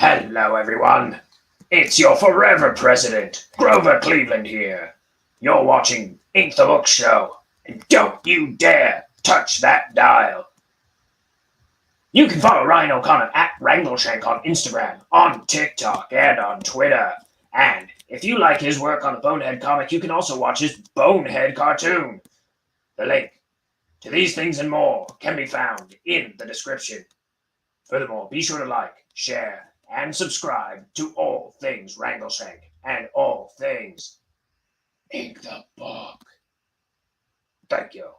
Hello, everyone. It's your forever president, Grover Cleveland here. You're watching Ink the Book Show, and don't you dare touch that dial. You can follow Ryan O'Connor at Wrangleshank on Instagram, on TikTok, and on Twitter. And if you like his work on the Bonehead comic, you can also watch his Bonehead cartoon. The link to these things and more can be found in the description. Furthermore, be sure to like, share, and subscribe to all things Wrangleshank and all things Ink the Book. Thank you.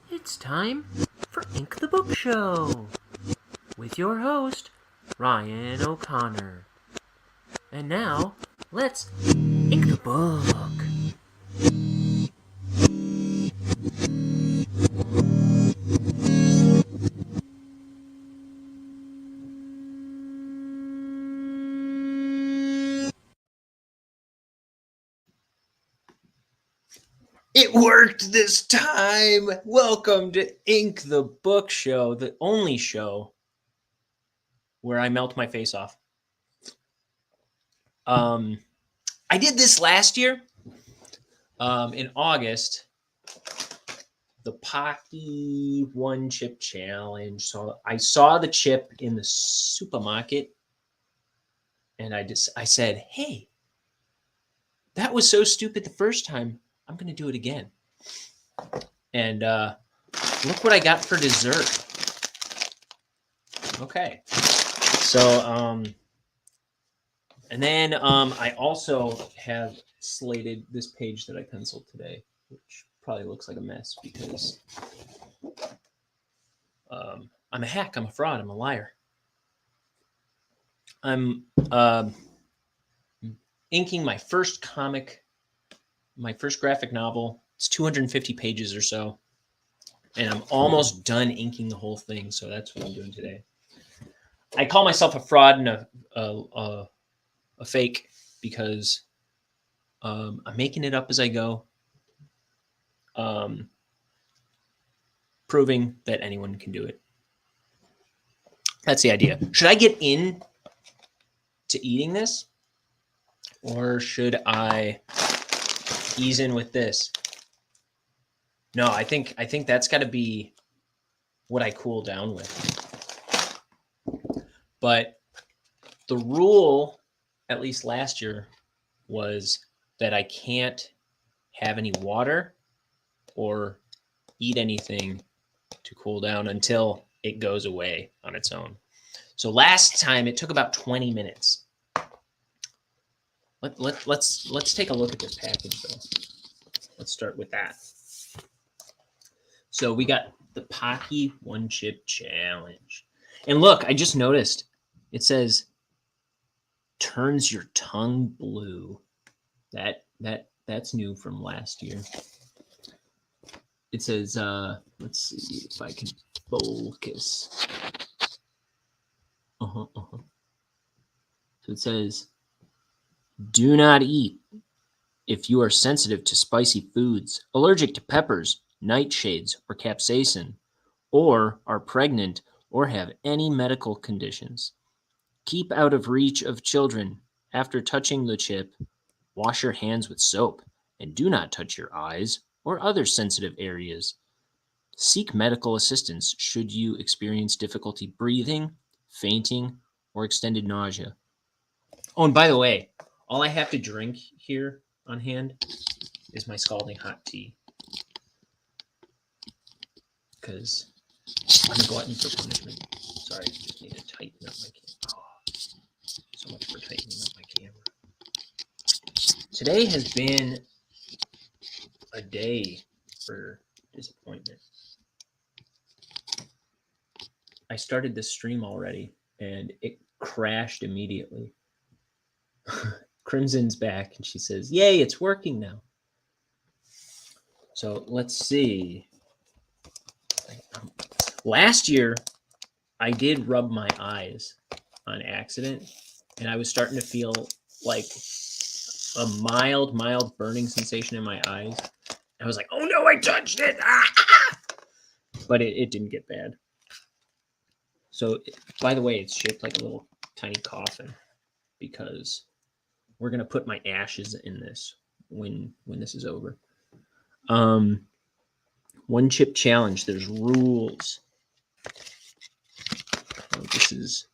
It's time for Ink the Book Show with your host, Ryan O'Connor. And now, let's ink the book. It worked this time. Welcome to Ink the Book Show, the only show where I melt my face off. I did this last year in August, the Pocky One Chip Challenge. So I saw the chip in the supermarket, and I said, "Hey, that was so stupid the first time. I'm going to do it again." And look what I got for dessert. Okay. So, and then I also have slated this page that I penciled today, which probably looks like a mess because I'm a hack, I'm a fraud, I'm a liar. I'm inking my first comic, my first graphic novel. It's 250 pages or so, and I'm almost done inking the whole thing, so that's what I'm doing today. I call myself a fraud and a fake because I'm making it up as I go, proving that anyone can do it. That's the idea. Should I get in to eating this, or should I ease in with this? No, I think that's got to be what I cool down with. But the rule, at least last year, was that I can't have any water or eat anything to cool down until it goes away on its own. So last time it took about 20 minutes. Let's take a look at this package though. Let's start with that. So we got the Pocky One Chip Challenge. And look, I just noticed it says turns your tongue blue. That's new from last year. It says, let's see if I can focus. So it says, do not eat if you are sensitive to spicy foods, allergic to peppers, nightshades, or capsaicin, or are pregnant or have any medical conditions. Keep out of reach of children. After touching the chip, wash your hands with soap and do not touch your eyes or other sensitive areas. Seek medical assistance should you experience difficulty breathing, fainting, or extended nausea. Oh, and by the way, all I have to drink here on hand is my scalding hot tea. Because I'm a glutton for punishment. Sorry, I just need to tighten up my camera. Oh, so much for tightening up my camera. Today has been a day for disappointment. I started this stream already, and it crashed immediately. Crimson's back, and she says, "Yay, it's working now." So let's see. Last year, I did rub my eyes on accident, and I was starting to feel like a mild burning sensation in my eyes. I was like, oh no, I touched it! Ah! But it didn't get bad. So, by the way, it's shaped like a little tiny coffin because we're going to put my ashes in this when this is over. One chip challenge. There's rules. This is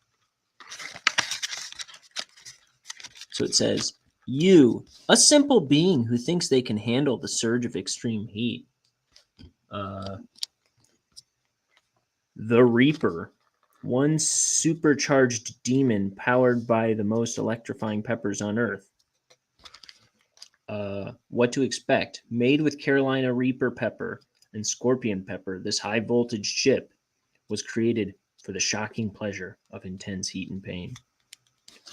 so it says you, a simple being who thinks they can handle the surge of extreme heat. The Reaper, one supercharged demon powered by the most electrifying peppers on Earth. What to expect? Made with Carolina Reaper pepper and scorpion pepper, this high voltage chip was created for the shocking pleasure of intense heat and pain.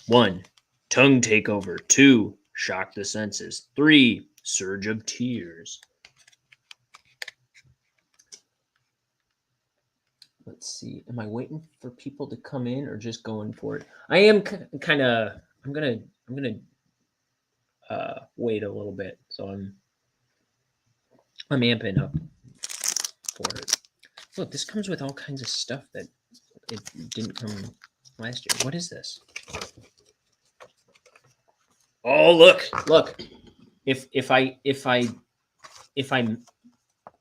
1. Tongue takeover. 2. Shock the senses. 3. Surge of tears. Let's see. Am I waiting for people to come in or just going for it? I am kind of. I'm gonna wait a little bit. So I'm amping up for it. Look, this comes with all kinds of stuff that it didn't come last year. What is this? Oh, look. If I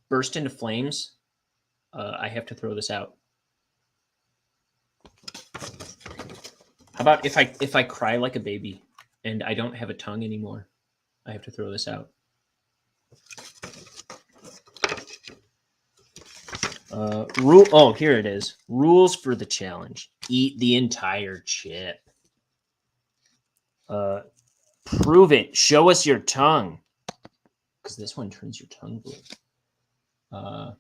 burst into flames, I have to throw this out. How about if I cry like a baby and I don't have a tongue anymore, I have to throw this out. Oh, here it is. Rules for the challenge. Eat the entire chip. Prove it. Show us your tongue. Because this one turns your tongue blue.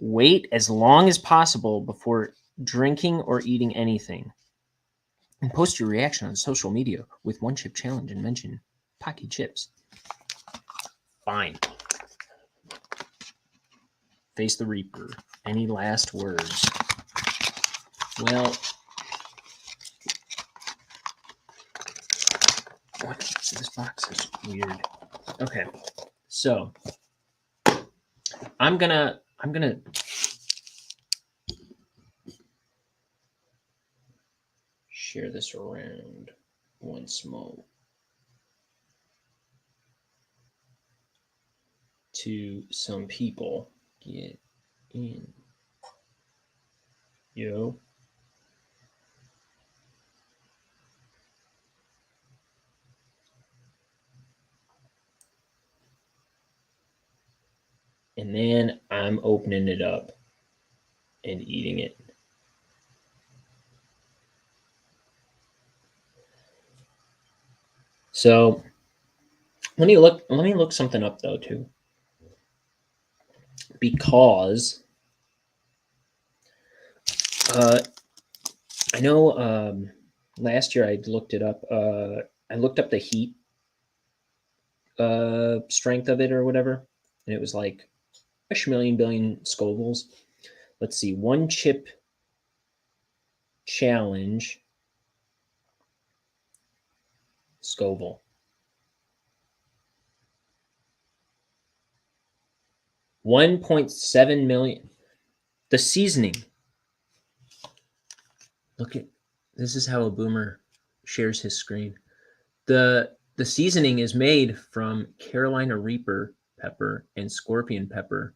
Wait as long as possible before drinking or eating anything. And post your reaction on social media with One Chip Challenge and mention Pocky Chips. Fine. Face the Reaper. Any last words? Well, this box is weird. Okay, so I'm gonna share this around once more to some people. Get in. Yo. And then I'm opening it up and eating it. So let me look something up though too. Because I know last year I looked it up. I looked up the heat strength of it or whatever, and it was like a schmillion billion Scovilles. Let's see, one chip challenge Scoville. 1.7 million. The seasoning. Look at this is how a boomer shares his screen. The seasoning is made from Carolina Reaper pepper and scorpion pepper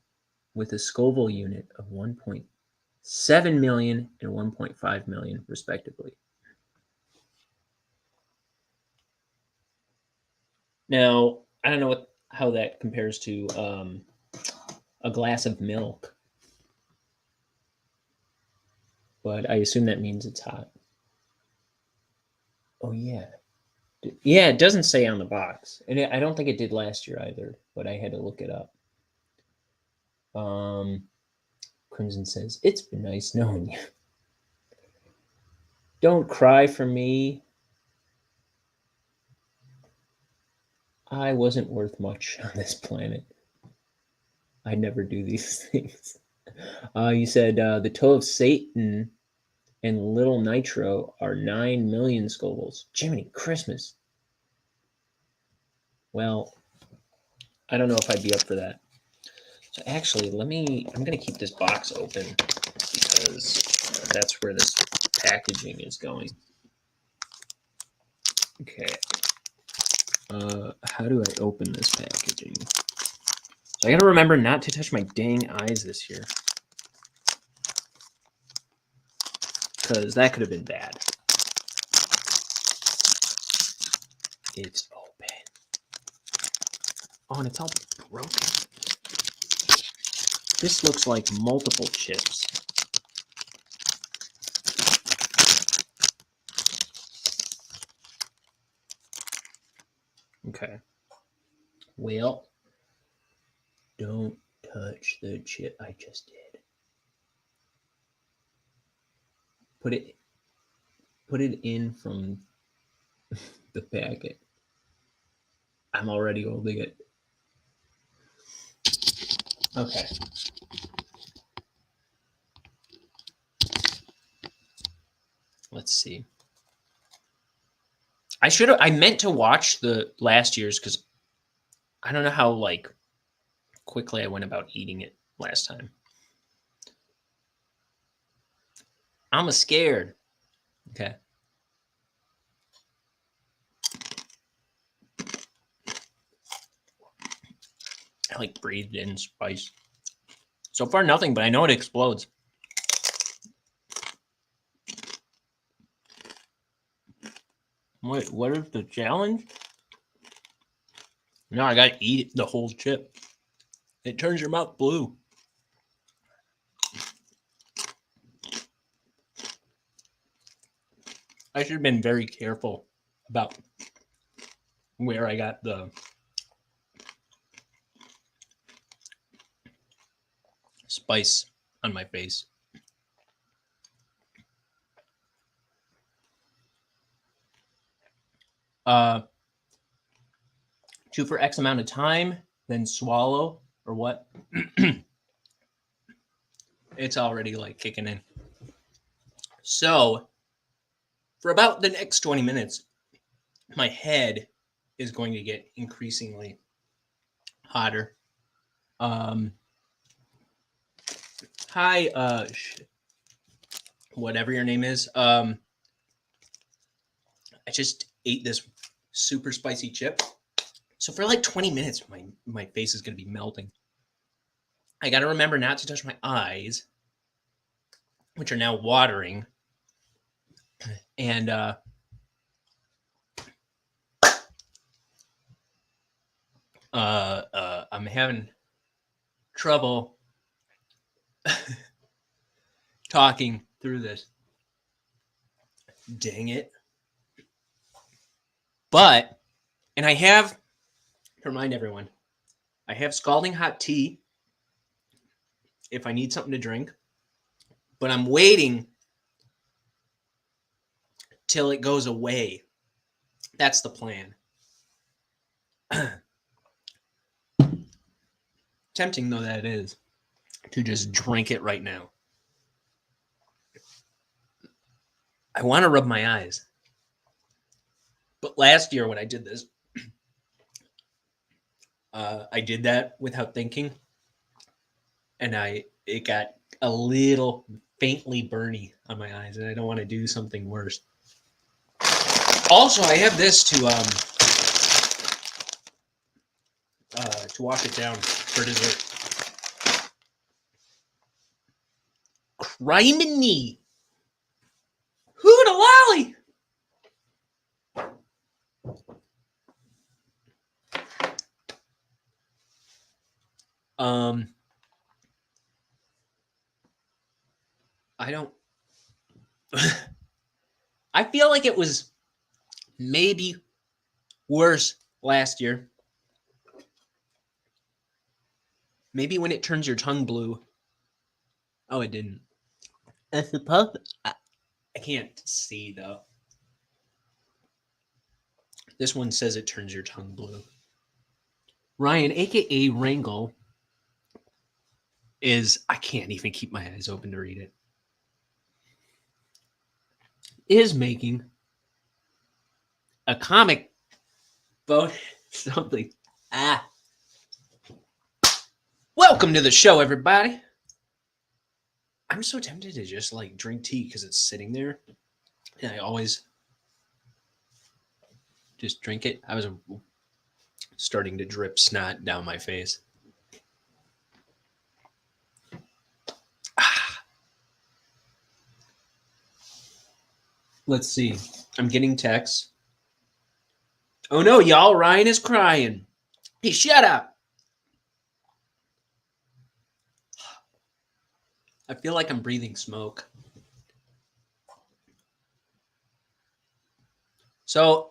with a Scoville unit of 1.7 million and 1.5 million, respectively. Now, I don't know how that compares to a glass of milk, but I assume that means it's hot. Oh, yeah. Yeah, it doesn't say on the box. And I don't think it did last year either, but I had to look it up. Crimson says, it's been nice knowing you. Don't cry for me. I wasn't worth much on this planet. I never do these things. You said the toe of Satan and Little Nitro are 9 million Scovilles. Jiminy Christmas. Well, I don't know if I'd be up for that. So actually, I'm going to keep this box open because that's where this packaging is going. Okay. How do I open this packaging? So I got to remember not to touch my dang eyes this year. Because that could have been bad. It's open. Oh, and it's all broken. This looks like multiple chips. Okay. Well, don't touch the chip I just did. Put it in from the packet. I'm already holding it. Okay. Let's see. I meant to watch the last year's because I don't know how quickly I went about eating it last time. I'm scared. Okay. I breathed in spice. So far, nothing, but I know it explodes. Wait, what is the challenge? No, I gotta eat the whole chip. It turns your mouth blue. I should have been very careful about where I got the spice on my face. Chew for X amount of time, then swallow, or what? It's already kicking in. So, for about the next 20 minutes, my head is going to get increasingly hotter. Hi, whatever your name is. I just ate this super spicy chip. So for 20 minutes, my face is going to be melting. I got to remember not to touch my eyes, which are now watering. And I'm having trouble talking through this. Dang it. But, and I have, to remind everyone, I have scalding hot tea if I need something to drink. But I'm waiting till it goes away. That's the plan. Tempting though that is to just drink it right now. I want to rub my eyes. But last year when I did this, I did that without thinking. And it got a little faintly burny on my eyes, and I don't want to do something worse. Also, I have this to wash it down for dessert. Criminy! Hoot a lolly! I don't. I feel like it was maybe worse last year. Maybe when it turns your tongue blue. Oh, it didn't. I suppose. I can't see though. This one says it turns your tongue blue. Ryan, aka Wrangle, is, I can't even keep my eyes open to read it, is making a comic book something. Welcome to the show, everybody. I'm so tempted to just like drink tea because it's sitting there. And I always just drink it. I was starting to drip snot down my face. Let's see. I'm getting texts. Oh no, y'all, Ryan is crying. Hey, shut up. I feel like I'm breathing smoke. So,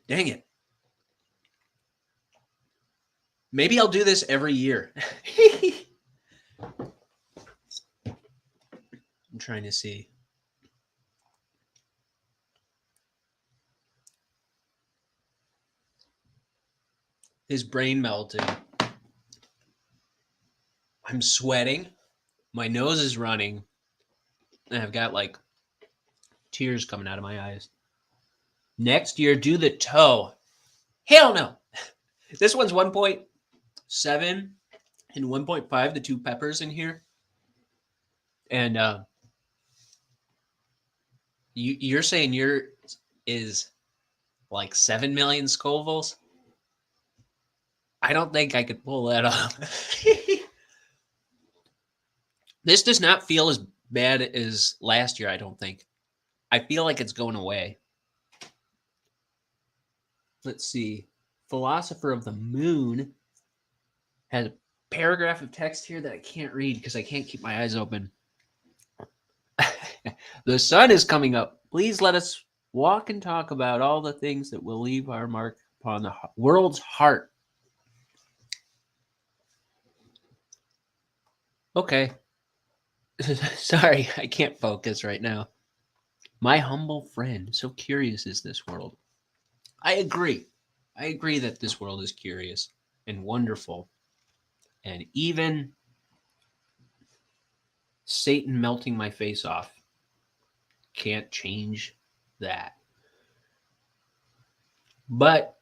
dang it. Maybe I'll do this every year. I'm trying to see. His brain melted. I'm sweating. My nose is running. And I've got like tears coming out of my eyes. Next year, do the toe. Hell no. This one's 1.7 and 1.5, the two peppers in here. And you're saying yours is like 7 million Scovilles? I don't think I could pull that off. This does not feel as bad as last year, I don't think. I feel like it's going away. Let's see. Philosopher of the Moon has a paragraph of text here that I can't read because I can't keep my eyes open. The sun is coming up. Please let us walk and talk about all the things that will leave our mark upon the world's heart. Okay. Sorry, I can't focus right now. My humble friend, so curious is this world. I agree. I agree that this world is curious and wonderful. And even Satan melting my face off can't change that. But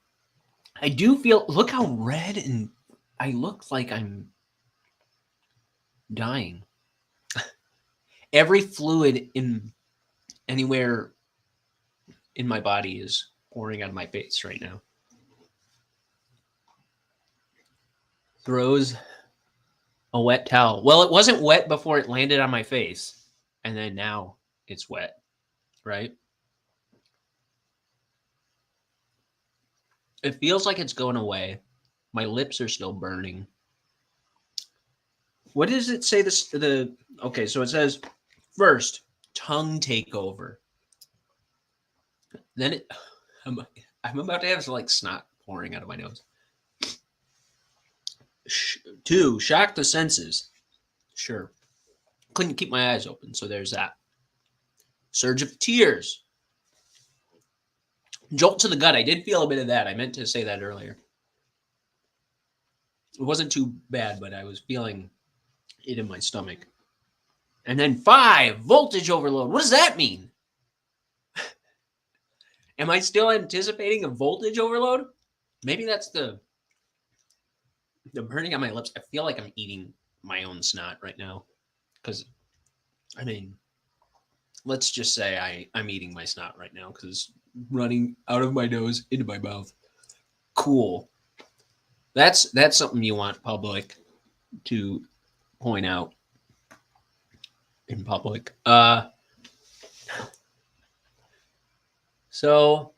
I do feel, look how red and I look like I'm dying. Every fluid in anywhere in my body is pouring out of my face right now. Throws a wet towel. Well, it wasn't wet before it landed on my face. And then now it's wet, right? It feels like it's going away. My lips are still burning. What does it say? Okay, so it says first, tongue takeover. Then I'm about to have like snot pouring out of my nose. 2, shock the senses. Sure. Couldn't keep my eyes open, so there's that. Surge of tears. Jolt to the gut. I did feel a bit of that. I meant to say that earlier. It wasn't too bad, but I was feeling it in my stomach. And then 5, voltage overload. What does that mean? Am I still anticipating a voltage overload? Maybe that's the burning on my lips. I feel like I'm eating my own snot right now. Because, I mean, let's just say I'm eating my snot right now because it's running out of my nose into my mouth. Cool. That's something you want public to point out in public. So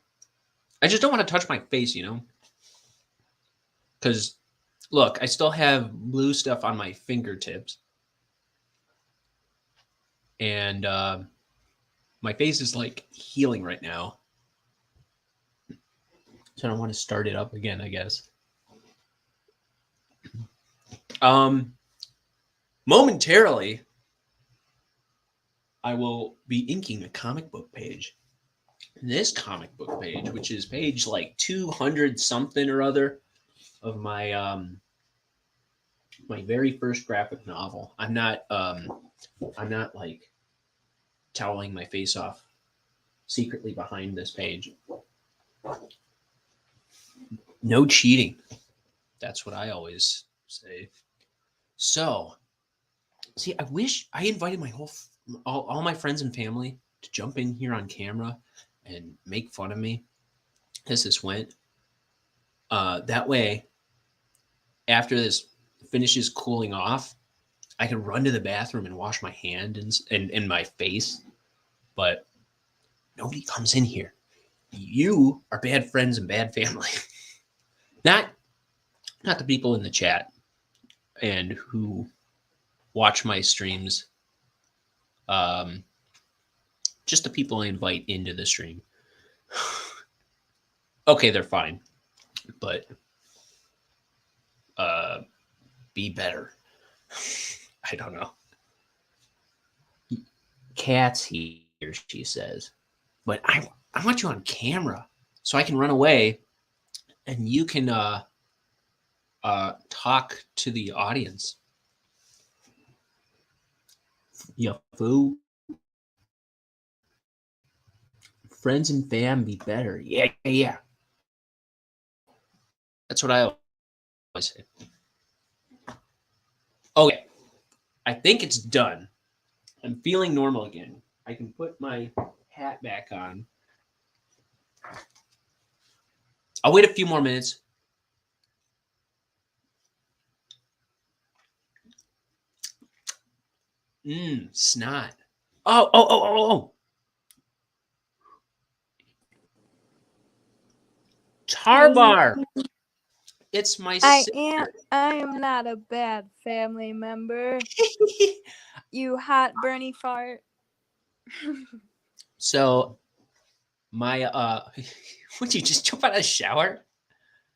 I just don't want to touch my face, because look, I still have blue stuff on my fingertips, and my face is like healing right now. So I don't want to start it up again, I guess. Momentarily, I will be inking a comic book page. This comic book page, which is page like 200 something or other of my my very first graphic novel. I'm not like toweling my face off secretly behind this page. No cheating. That's what I always say. So, see, I wish I invited my all my friends and family to jump in here on camera and make fun of me as this went. That way, after this finishes cooling off, I can run to the bathroom and wash my hand and my face. But nobody comes in here. You are bad friends and bad family. not the people in the chat and who watch my streams. Just the people I invite into the stream. Okay, they're fine, but be better. I don't know. Cat's here, she says, but I want you on camera so I can run away and you can talk to the audience. Yeah, fool. Friends and fam be better. Yeah. That's what I always say. Okay, I think it's done. I'm feeling normal again. I can put my hat back on. I'll wait a few more minutes. Snot. Oh. Tarbar. It's my sister. I am not a bad family member. You hot Bernie fart. So my would you just jump out of the shower?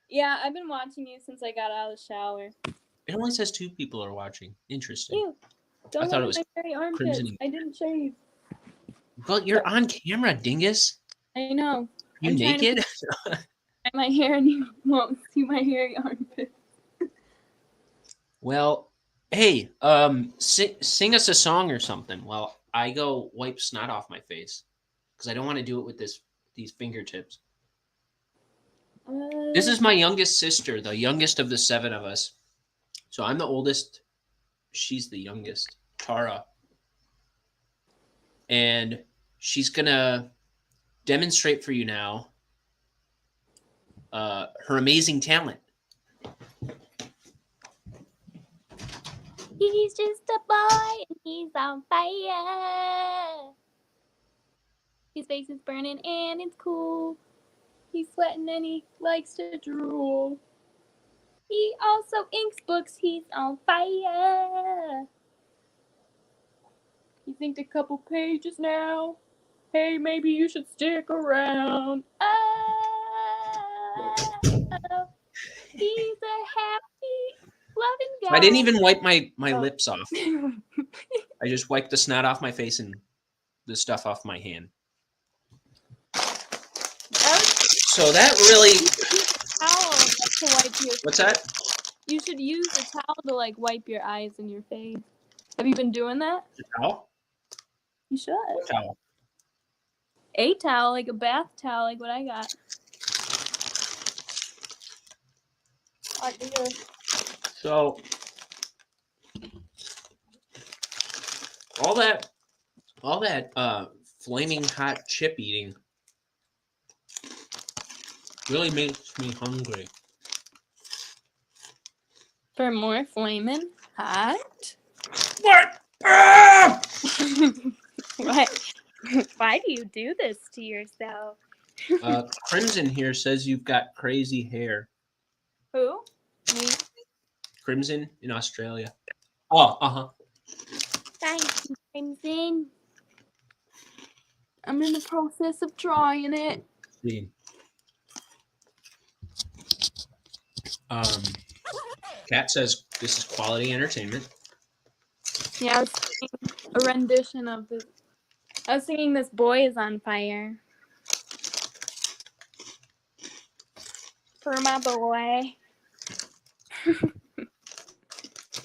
Yeah, I've been watching you since I got out of the shower. It only says 2 people are watching. Interesting. Ew. Don't I thought look it was at my hairy armpits. Crimson. I didn't shave. Well, you're on camera, dingus. I know. You I'm naked? trying to my hair and you won't see my hairy armpits. Well, hey, sing us a song or something while I go wipe snot off my face because I don't want to do it with these fingertips. This is my youngest sister, the youngest of the 7 of us. So I'm the oldest. She's the youngest, Tara. And she's going to demonstrate for you now her amazing talent. He's just a boy and he's on fire. His face is burning and it's cool. He's sweating and he likes to drool. He also inks books. He's on fire. He's inked a couple pages now. Hey, maybe you should stick around. Oh, he's a happy, loving guy. I didn't even wipe my lips off. I just wiped the snot off my face and the stuff off my hand. So that really... Towel to wipe your What's that? You should use a towel to like wipe your eyes and your face. Have you been doing that? A towel? You should. What towel? A towel, like a bath towel, like what I got. So all that flaming hot chip eating really makes me hungry. For more flaming hot? What? Ah! What? Why do you do this to yourself? Crimson here says you've got crazy hair. Who? Me? Crimson in Australia. Oh, uh-huh. Thank you, Crimson. I'm in the process of drawing it. See. Kat says this is quality entertainment. Yeah, I was singing a rendition of this. I was singing "This Boy Is on Fire" for my boy.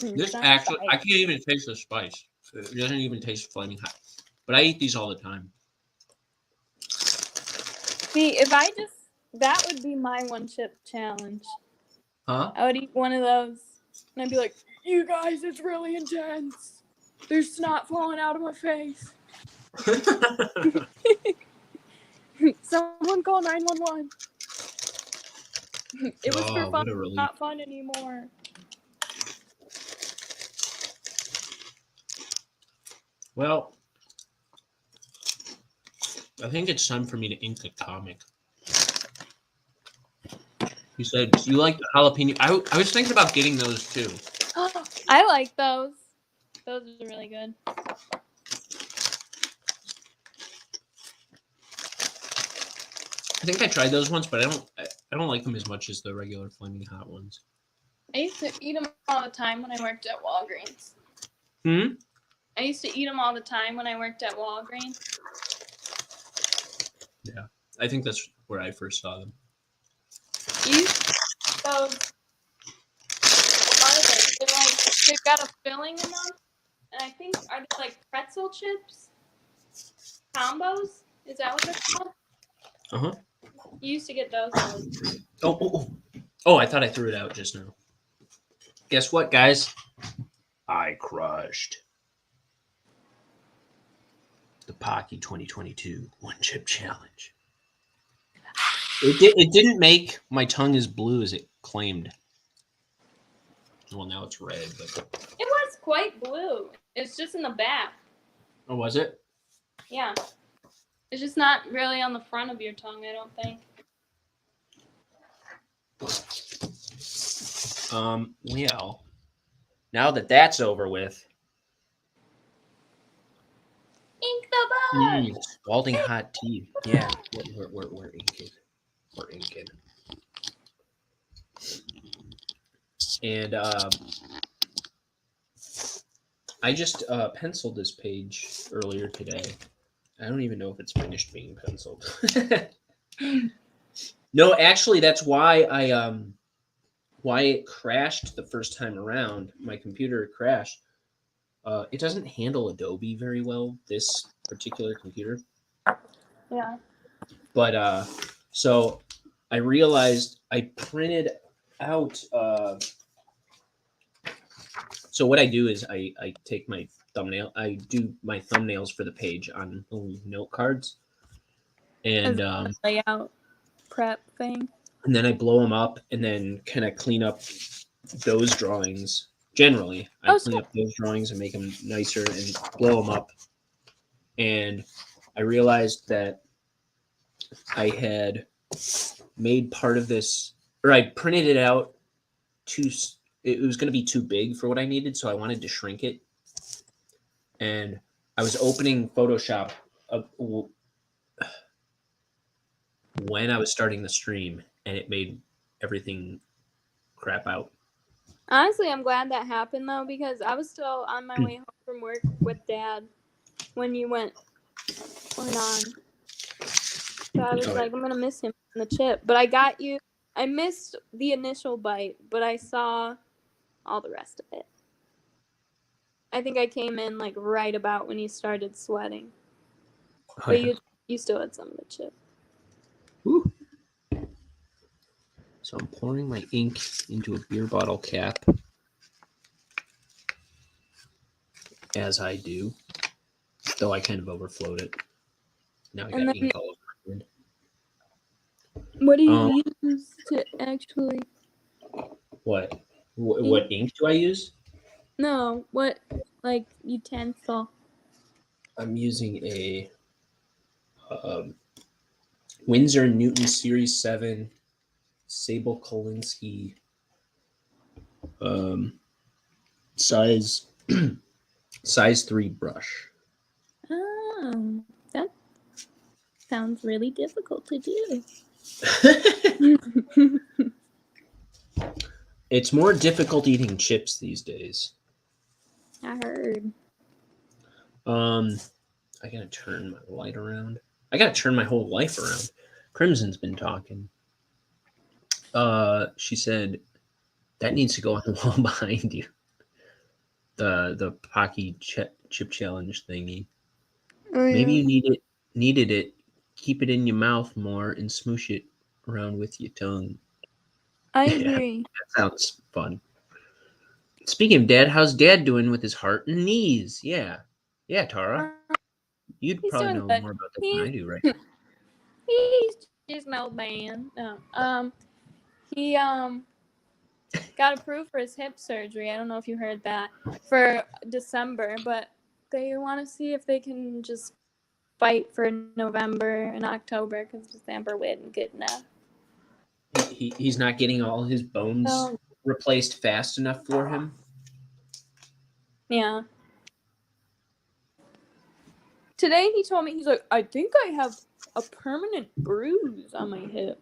This actually, I can't even taste the spice. It doesn't even taste flaming hot. But I eat these all the time. See, if I just, that would be my one chip challenge. Huh? I would eat one of those, and I'd be like, "You guys, it's really intense. There's snot falling out of my face. Someone call 911." It was for Oh, fun, what a relief. not fun anymore. Well, I think it's time for me to ink a comic. You said you like the jalapeno. I was thinking about getting those too. I like those. Those are really good. I think I tried those once, but I don't like them as much as the regular flaming hot ones. I used to eat them all the time when I worked at Walgreens. Hmm? I used to eat them all the time when I worked at Walgreens. Yeah. I think that's where I first saw them. Those, what are they? They're like, they've got a filling in them. And I think, are they like pretzel chips? Combos? Is that what they're called? Uh-huh. You used to get those all the time. Oh, I thought I threw it out just now. Guess what, guys? I crushed. The Pocky 2022 One Chip Challenge. It didn't make my tongue as blue as it claimed. Well, now it's red, but... It was quite blue. It's just in the back. Oh, was it? Yeah. It's just not really on the front of your tongue, I don't think. Well, now that that's over with... Ink the book! Scalding hot tea. Yeah, we're inking. We're inking. And I just penciled this page earlier today. I don't even know if it's finished being penciled. No, actually, that's why why it crashed the first time around. My computer crashed. It doesn't handle Adobe very well, this particular computer. Yeah. But so I realized I printed out. So what I do is I take my thumbnail. I do my thumbnails for the page on little note cards, and Layout prep thing. and then I blow them up, and then kind of clean up those drawings. Generally, I clean up those drawings and make them nicer and blow them up. And I realized that I had made part of this, or I printed it out too. It was going to be too big for what I needed, so I wanted to shrink it. And I was opening Photoshop when I was starting the stream, and it made everything crap out. Honestly, I'm glad that happened though, because I was still on my way home from work with Dad when you went on. So I was like, I'm gonna miss him on the chip. But I got you. I missed the initial bite, but I saw all the rest of it. I think I came in like right about when you started sweating. But you still had some of the chip. Woo. So I'm pouring my ink into a beer bottle cap, as I do, though I kind of overflowed it. Now I got ink all over my hand. What do you use to actually? What ink do I use? No, what like utensil? I'm using a Winsor Newton Series 7 Sable Kolinsky size 3 brush. Oh, that sounds really difficult to do. It's more difficult eating chips these days. I heard. I gotta turn my light around. I gotta turn my whole life around. Crimson's been talking. She said that needs to go on the wall behind you. the Pocky chip challenge thingy. Oh, Maybe yeah. you needed it. Keep it in your mouth more and smoosh it around with your tongue. I Yeah, agree. that sounds fun. Speaking of Dad, how's Dad doing with his heart and knees? Yeah, Tara, you'd He's probably doing know good. more about that than He's I do, right? he's just an old man. No. He got approved for his hip surgery. I don't know if you heard that for December, but they want to see if they can just fight for November and October because December wasn't good enough. He's not getting all his bones So replaced fast enough for him. yeah. Today he told me, he's like, I think I have a permanent bruise on my hip.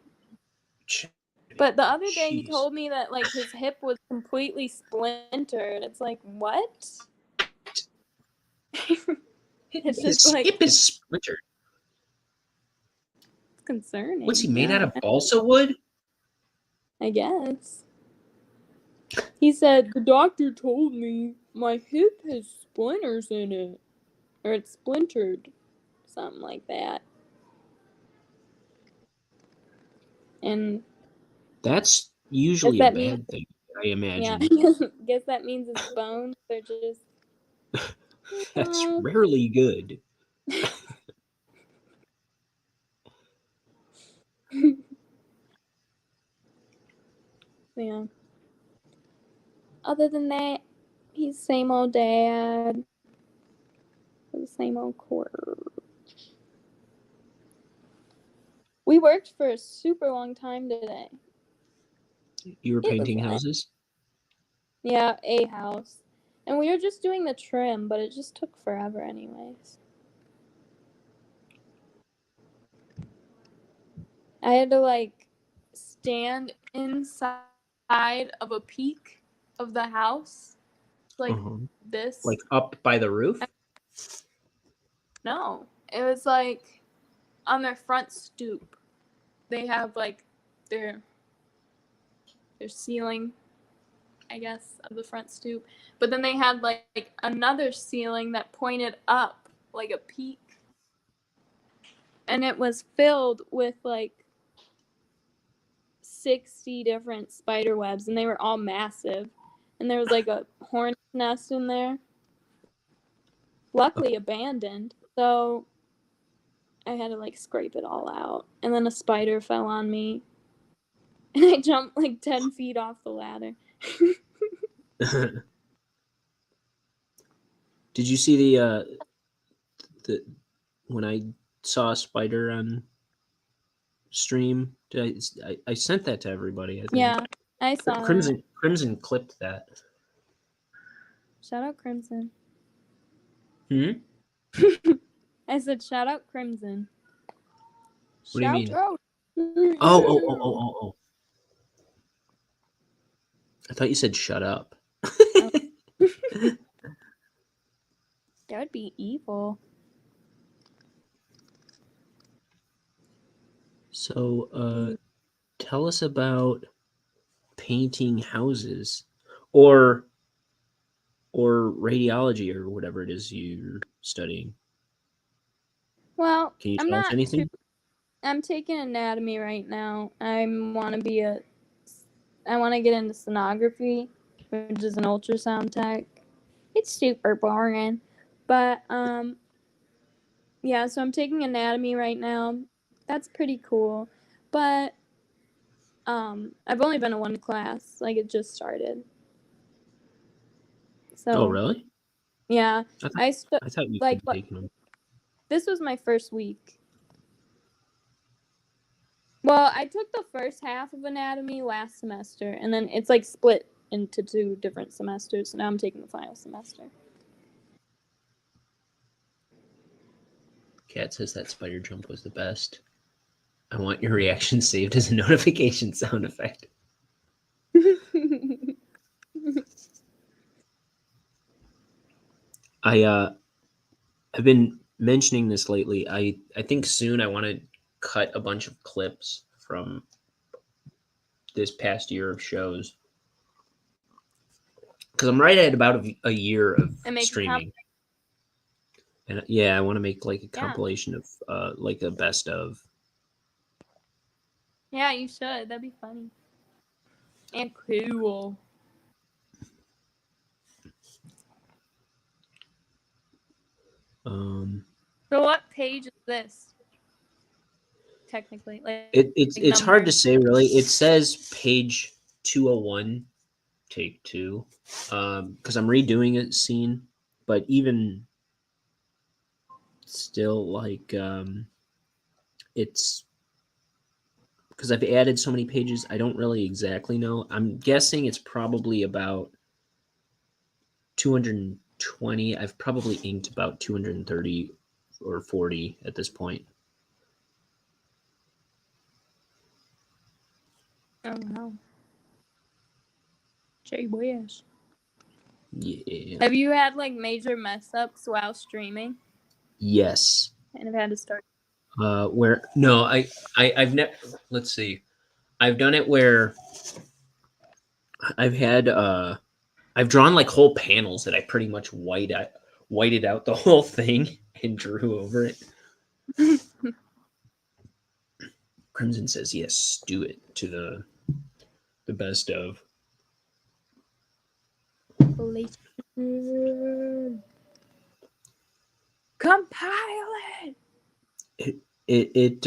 But the other day he Jeez. told me that like his hip was completely splintered. It's like, what? It's His just like hip is splintered. concerning. What's he made out Yeah, of? Balsa wood? I guess. He said, the doctor told me my hip has splinters in it. Or it's splintered. Something like that. And That's guess usually a that means, bad thing, I yeah, imagine. guess that means his bones are just, That's oh. rarely good. Yeah. Other than that, he's same old dad. The same old quarter. We worked for a super long time today. You were It was painting like, houses? yeah, a house. And we were just doing the trim, but it just took forever anyways. I had to like stand inside of a peak of the house. Like this. Like up by the roof? No. It was like on their front stoop. They have like their ceiling, I guess, of the front stoop. But then they had like another ceiling that pointed up like a peak. And it was filled with like 60 different spider webs, and they were all massive. And there was like a hornet's nest in there. Luckily abandoned. So I had to like scrape it all out. And then a spider fell on me. And I jumped like 10 feet off the ladder. Did you see the when I saw a spider on stream? I sent that to everybody, I think. Yeah, I saw that. Crimson clipped that. Shout out Crimson. Hmm? I said shout out Crimson. What do you mean? Shout out. Oh. I thought you said shut up. That would be evil. So, tell us about painting houses or radiology or whatever it is you're studying. Well, Can you I'm tell us not anything? I'm taking anatomy right now. I want to get into sonography, which is an ultrasound tech. It's super boring, but yeah. So I'm taking anatomy right now. That's pretty cool, but I've only been to one class. Like it just started. Oh, So really? yeah, I thought you'd like been taking them. this was my first week. Well, I took the first half of anatomy last semester, and then it's like split into 2 different semesters. So now I'm taking the final semester. Kat says that spider jump was the best. I want your reaction saved as a notification sound effect. I've been mentioning this lately. I think soon I want to cut a bunch of clips from this past year of shows because I'm right at about a year of And make a streaming. And yeah, I want to make like a Yeah. compilation of like a best of. Yeah, you should. That'd be funny. And cool. So what page is this? Technically, like It's hard to number. say really. It says page 201, take 2, because I'm redoing a scene, but even still, like it's because I've added so many pages, I don't really exactly know. I'm guessing it's probably about 220. I've probably inked about 230 or 40 at this point. Oh wow. Jay Wish. Yeah. Have you had like major mess ups while streaming Yes. and have had to start? Where no, I've never. Let's see. I've done it where I've had I've drawn like whole panels that I pretty much whited out the whole thing and drew over it. Crimson says yes, do it to the best of. Compile it. It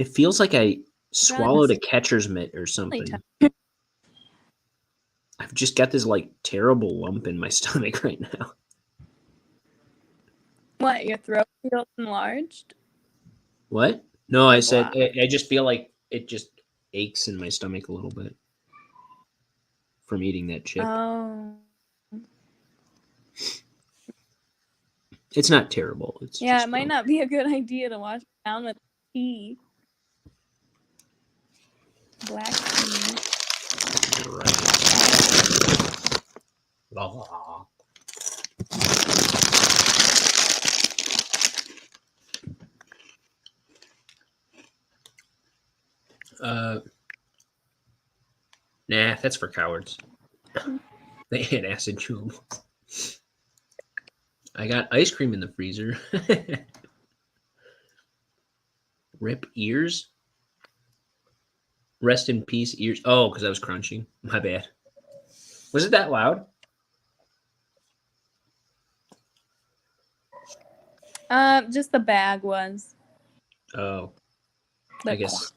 feels like I swallowed a catcher's mitt or something. I've just got this like terrible lump in my stomach right now. What, your throat feels enlarged? What? No, I said Wow. I just feel like it just aches in my stomach a little bit from eating that chip. Oh. It's not terrible. It's Yeah, just it might not be a good idea to wash it down with tea. Black tea. Right. Nah, that's for cowards. They had acid chewables. I got ice cream in the freezer. Rip ears. Rest in peace, ears. Oh, because I was crunching. My bad. Was it that loud? Just the bag was. Oh, The I guess.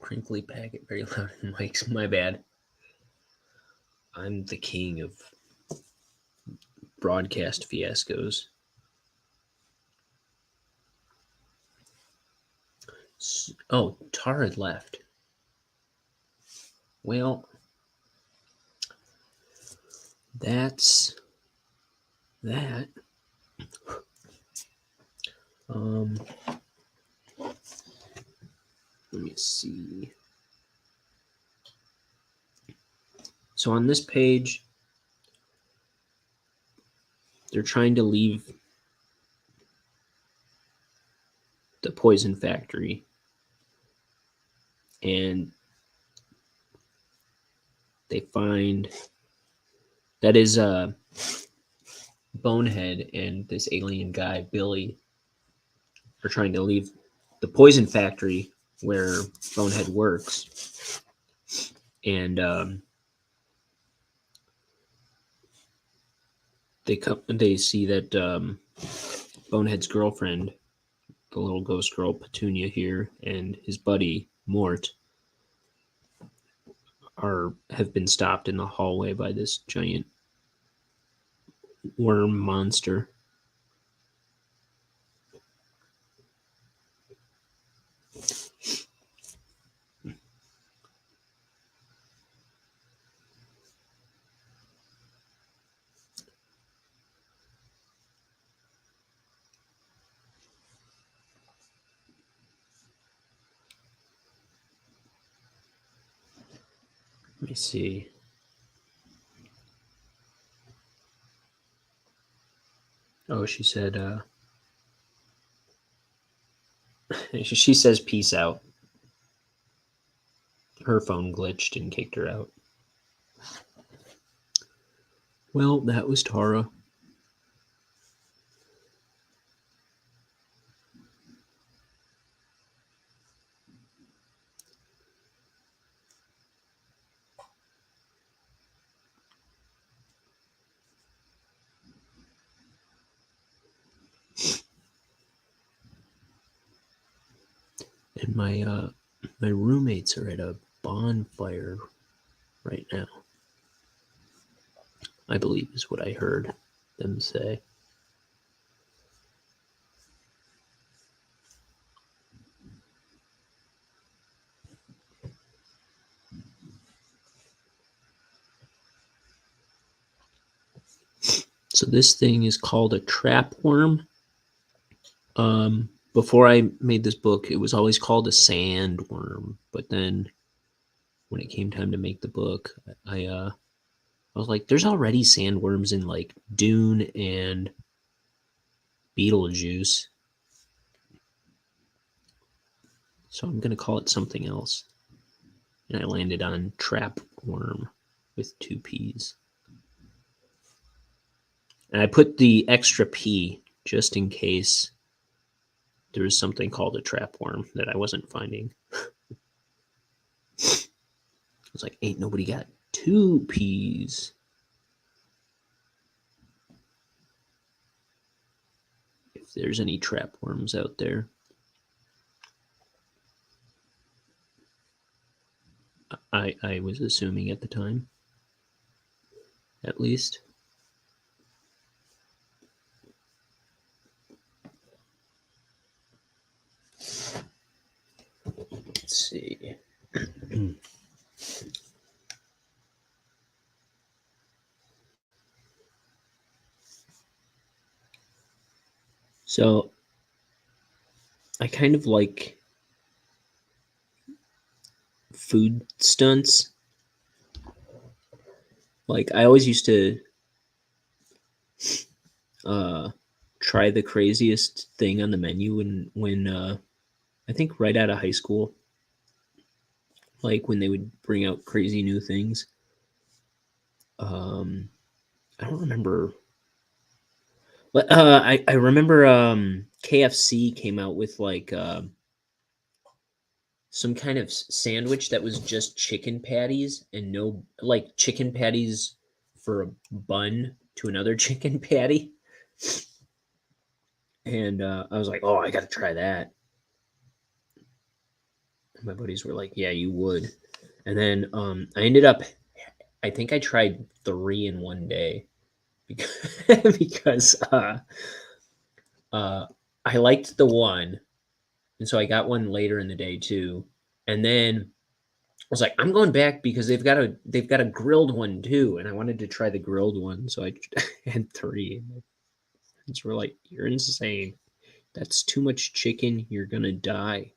Crinkly packet, very loud in mics. My bad. I'm the king of broadcast fiascos. Oh, Tar had left. Well, that's that. Let me see. So on this page, they're trying to leave the poison factory, and they find that is Bonehead and this alien guy Billy are trying to leave the poison factory where Bonehead works, and they see that Bonehead's girlfriend, the little ghost girl Petunia here, and his buddy Mort have been stopped in the hallway by this giant worm monster. Let me see. Oh, she said, She says peace out. Her phone glitched and kicked her out. Well, that was Tara. And my roommates are at a bonfire right now. I believe is what I heard them say. So this thing is called a trap worm. Before I made this book, it was always called a sandworm. But then when it came time to make the book, I was like, there's already sandworms in like Dune and Beetlejuice. So I'm gonna call it something else. And I landed on trap worm with 2 P's. And I put the extra P just in case there was something called a trap worm that I wasn't finding. I was like, ain't nobody got 2 P's. If there's any trap worms out there. I was assuming at the time, at least. Let's see. So I kind of like food stunts. Like I always used to try the craziest thing on the menu when I think right out of high school, like when they would bring out crazy new things. I don't remember. But I remember KFC came out with like some kind of sandwich that was just chicken patties and no like chicken patties for a bun to another chicken patty. And I was like, oh, I got to try that. And my buddies were like, yeah, you would. And then I ended up, I think I tried 3 in one day because, because I liked the one. And so I got one later in the day too. And then I was like, I'm going back because they've got a grilled one too, and I wanted to try the grilled one, so I had 3. And so we're like, "You're insane. That's too much chicken. You're gonna die."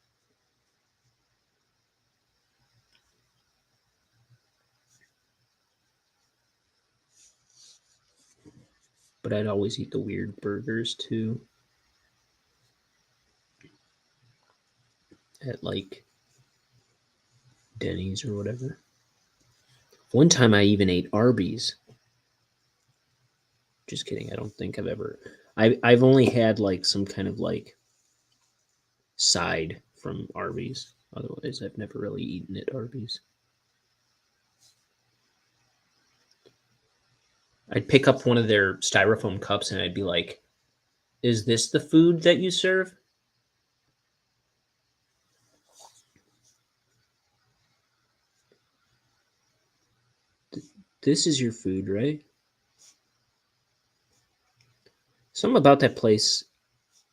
But I'd always eat the weird burgers too, at like Denny's or whatever. One time I even ate Arby's. Just kidding. I don't think I've ever. I've only had like some kind of like side from Arby's. Otherwise, I've never really eaten at Arby's. I'd pick up one of their styrofoam cups and I'd be like, "Is this the food that you serve?" This is your food, right? Something about that place,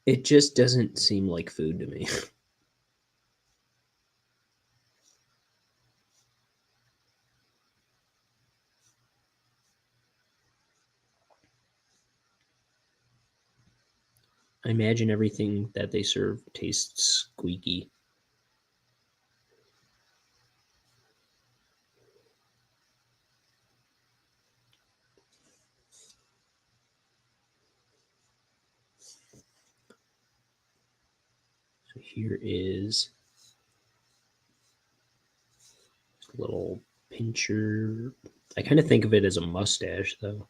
it just doesn't seem like food to me. I imagine everything that they serve tastes squeaky. So here is a little pincher. I kind of think of it as a mustache, though.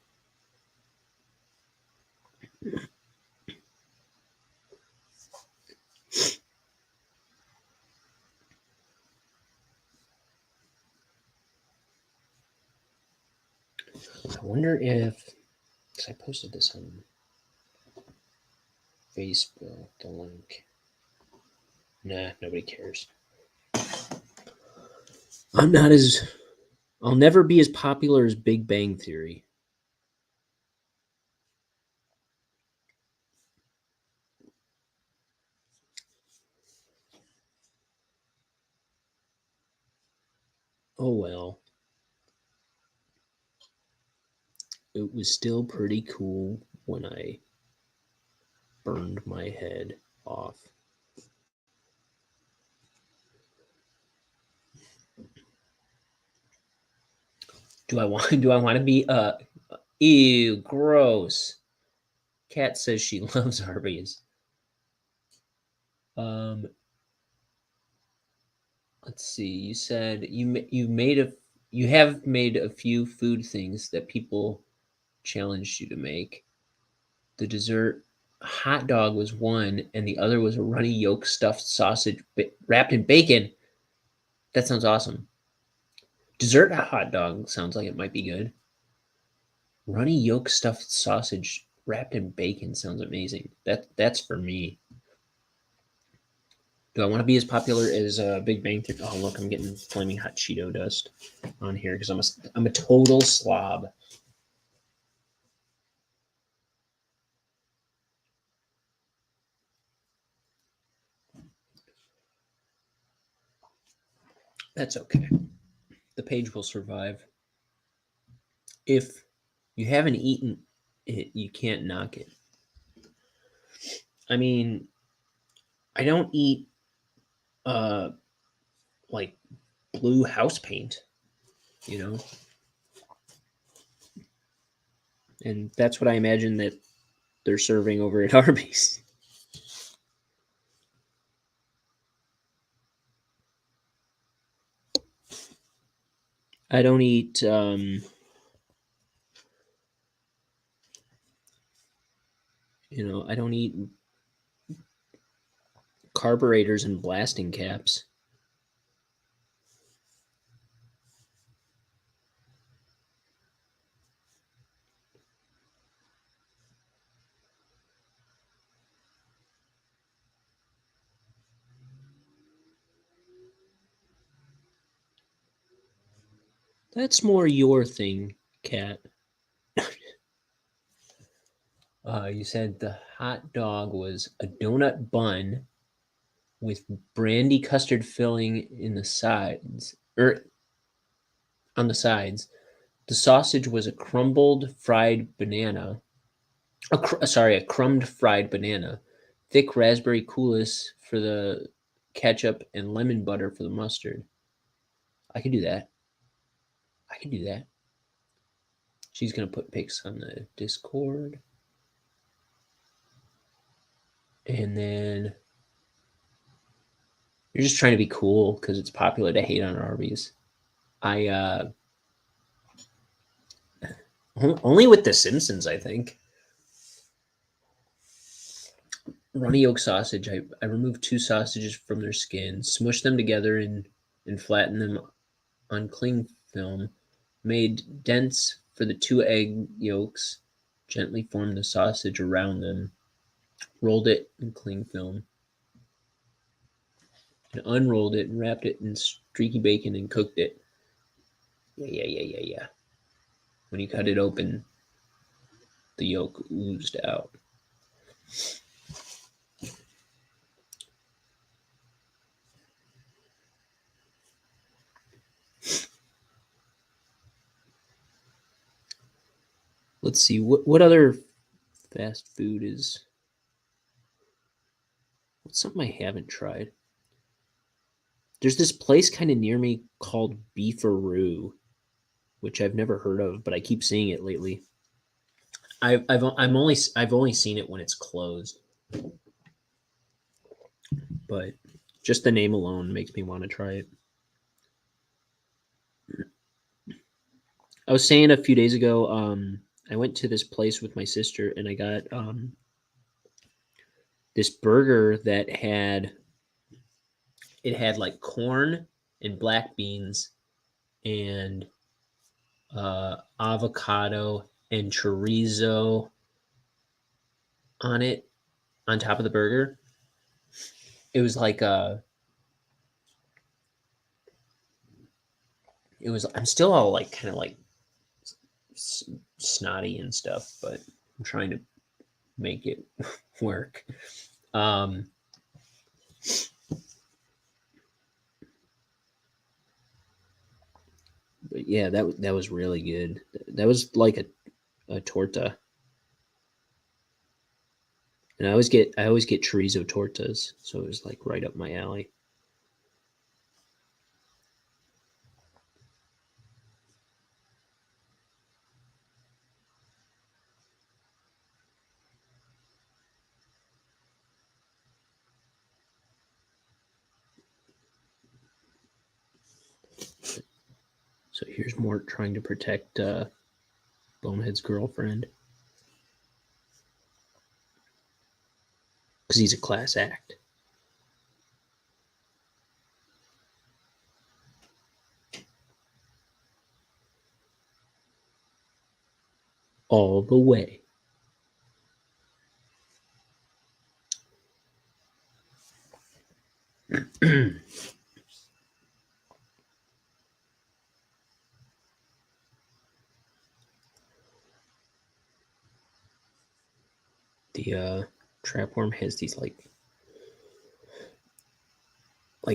I wonder if, because I posted this on Facebook, the link. Nah, nobody cares. I'll never be as popular as Big Bang Theory. Oh well. It was still pretty cool when I burned my head off. Do I want to be ew, gross. Kat says she loves Arby's. Let's see. You said you have made a few food things that people challenged you to make. The dessert hot dog was one, and the other was a runny yolk stuffed sausage wrapped in bacon. That sounds awesome. Dessert hot dog sounds like it might be good. Runny yolk stuffed sausage wrapped in bacon sounds amazing. That's for me. Do I want to be as popular as Big Bang Theory? Oh, look, I'm getting flaming hot Cheeto dust on here because I'm a total slob. That's okay. The page will survive. If you haven't eaten it, you can't knock it. I mean, I don't eat like blue house paint, you know? And that's what I imagine that they're serving over at Arby's. I don't eat I don't eat carburetors and blasting caps. That's more your thing, Kat. You said the hot dog was a donut bun with brandy custard filling in the sides, or on the sides. The sausage was a crumbled fried banana. A crumbed fried banana. Thick raspberry coulis for the ketchup and lemon butter for the mustard. I could do that. I could do that. She's gonna put pics on the Discord. And then you're just trying to be cool because it's popular to hate on Arby's. I only with The Simpsons, I think. Runny yolk sausage. I removed 2 sausages from their skin, smushed them together and flattened them on cling film, made dents for the 2 egg yolks, gently formed the sausage around them, rolled it in cling film, and unrolled it and wrapped it in streaky bacon and cooked it. Yeah. When you cut it open, the yolk oozed out. Let's see, what other fast food is... What's something I haven't tried? There's this place kind of near me called Beefaroo, which I've never heard of, but I keep seeing it lately. I've only seen it when it's closed. but just the name alone makes me want to try it. I was saying a few days ago, I went to this place with my sister and I got this burger that had like corn and black beans and avocado and chorizo on it on top of the burger. It was like I'm still all like kind of like snotty and stuff, but I'm trying to make it work. Um, but yeah, that was really good. That was like a torta, and I always get chorizo tortas, so it was like right up my alley. So here's Mort trying to protect Bonehead's girlfriend because he's a class act. All the way. The trap worm has these like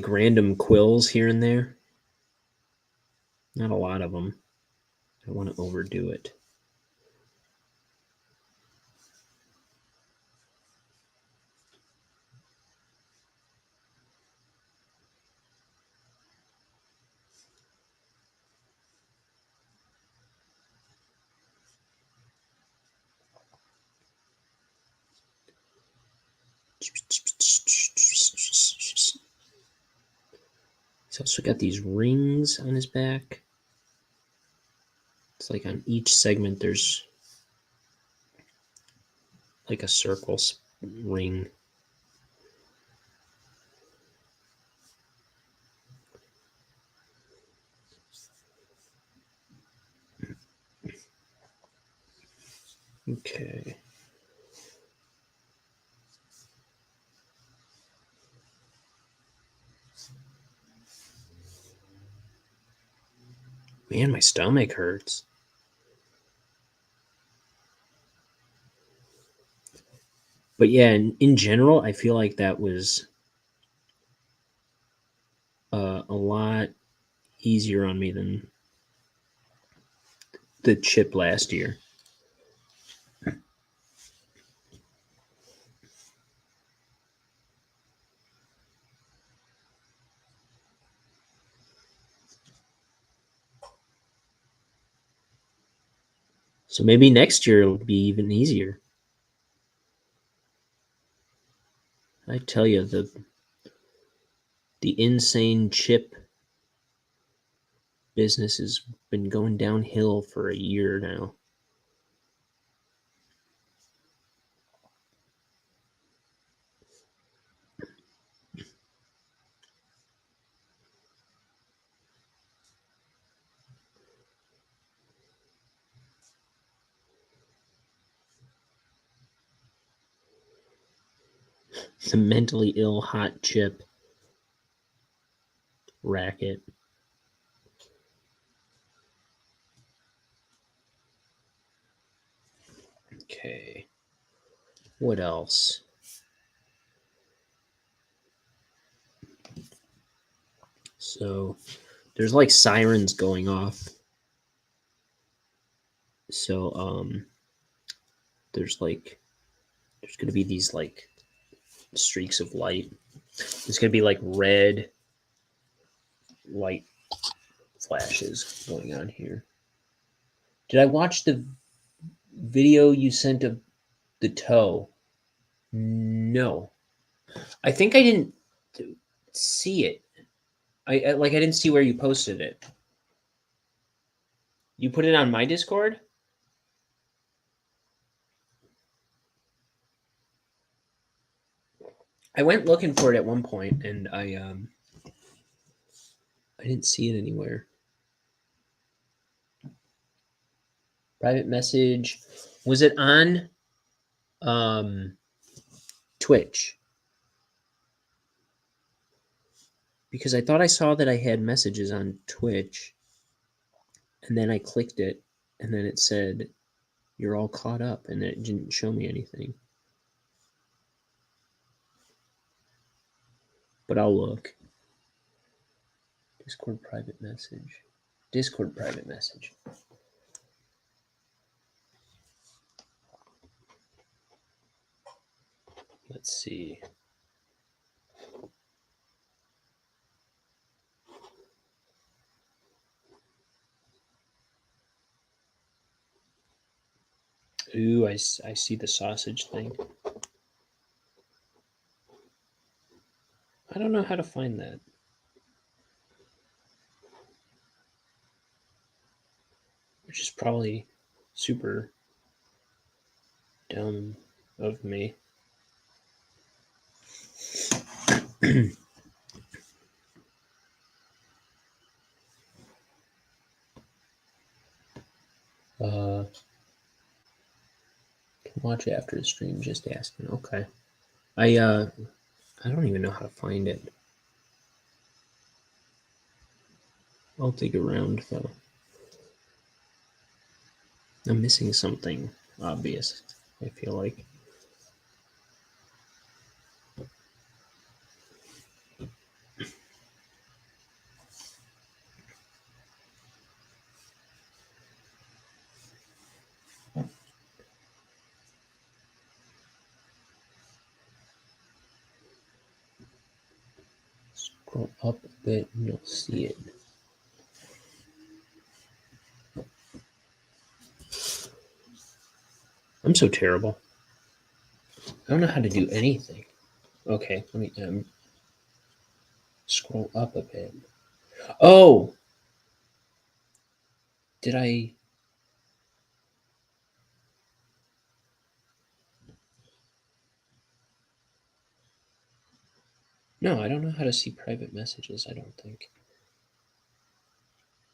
random quills here and there. Not a lot of them. I don't want to overdo it. He's also got these rings on his back. It's like on each segment there's like a circle ring. Okay. Man, my stomach hurts. But yeah, in general, I feel like that was a lot easier on me than the chip last year. So maybe next year it'll be even easier. I tell you, the insane chip business has been going downhill for a year now. The mentally ill hot chip racket. Okay. What else? So there's like sirens going off. So there's gonna be these like streaks of light. There's gonna be like red light flashes going on here. Did I watch the video you sent of the toe? No. I think I didn't see it. I didn't see where you posted it. You put it on my Discord? I went looking for it at one point and I didn't see it anywhere. Private message. Was it on Twitch? Because I thought I saw that I had messages on Twitch, and then I clicked it, and then it said, "You're all caught up," and it didn't show me anything. But I'll look. Discord private message. Discord private message. Let's see. Ooh, I see the sausage thing. I don't know how to find that. Which is probably super dumb of me. Can watch after the stream, just asking. Okay. I don't even know how to find it. I'll dig around though. I'm missing something obvious, I feel like. Scroll up a bit and you'll see it. I'm so terrible. I don't know how to do anything. Okay, let me scroll up a bit. Oh! Did I... No, I don't know how to see private messages, I don't think.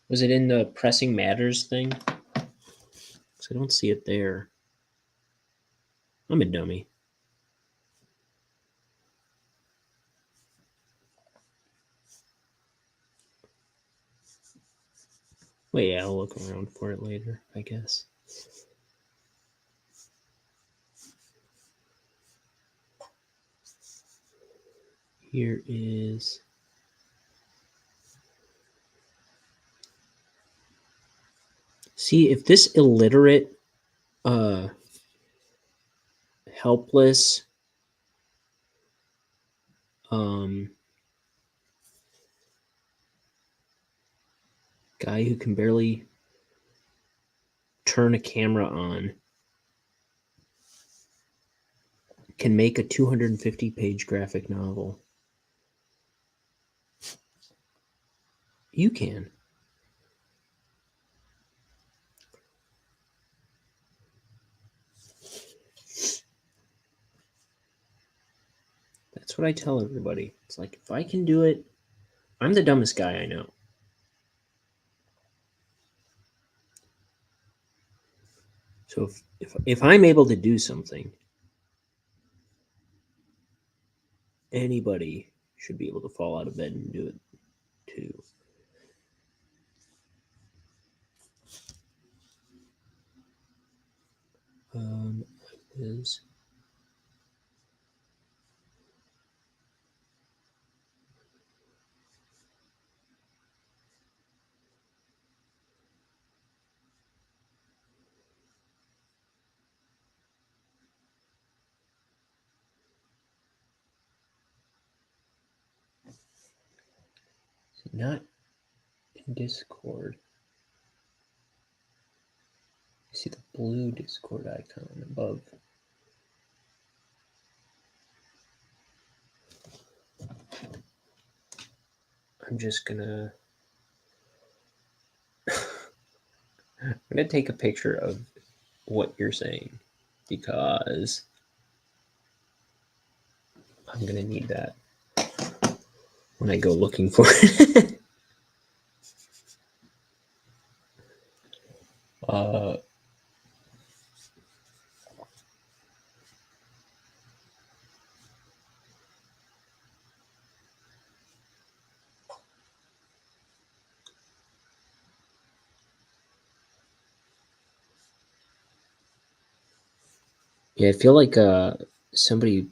Was it in the pressing matters thing? Because I don't see it there. I'm a dummy. Well, yeah, I'll look around for it later, I guess. Here is... See, if this illiterate, helpless, guy who can barely turn a camera on can make a 250-page graphic novel. You can. That's what I tell everybody. It's like, if I can do it, I'm the dumbest guy I know. So if I'm able to do something, anybody should be able to fall out of bed and do it too. I was... Not in Discord. You see the blue Discord icon above. I'm just gonna I'm gonna take a picture of what you're saying because I'm gonna need that when I go looking for it. Yeah, I feel like somebody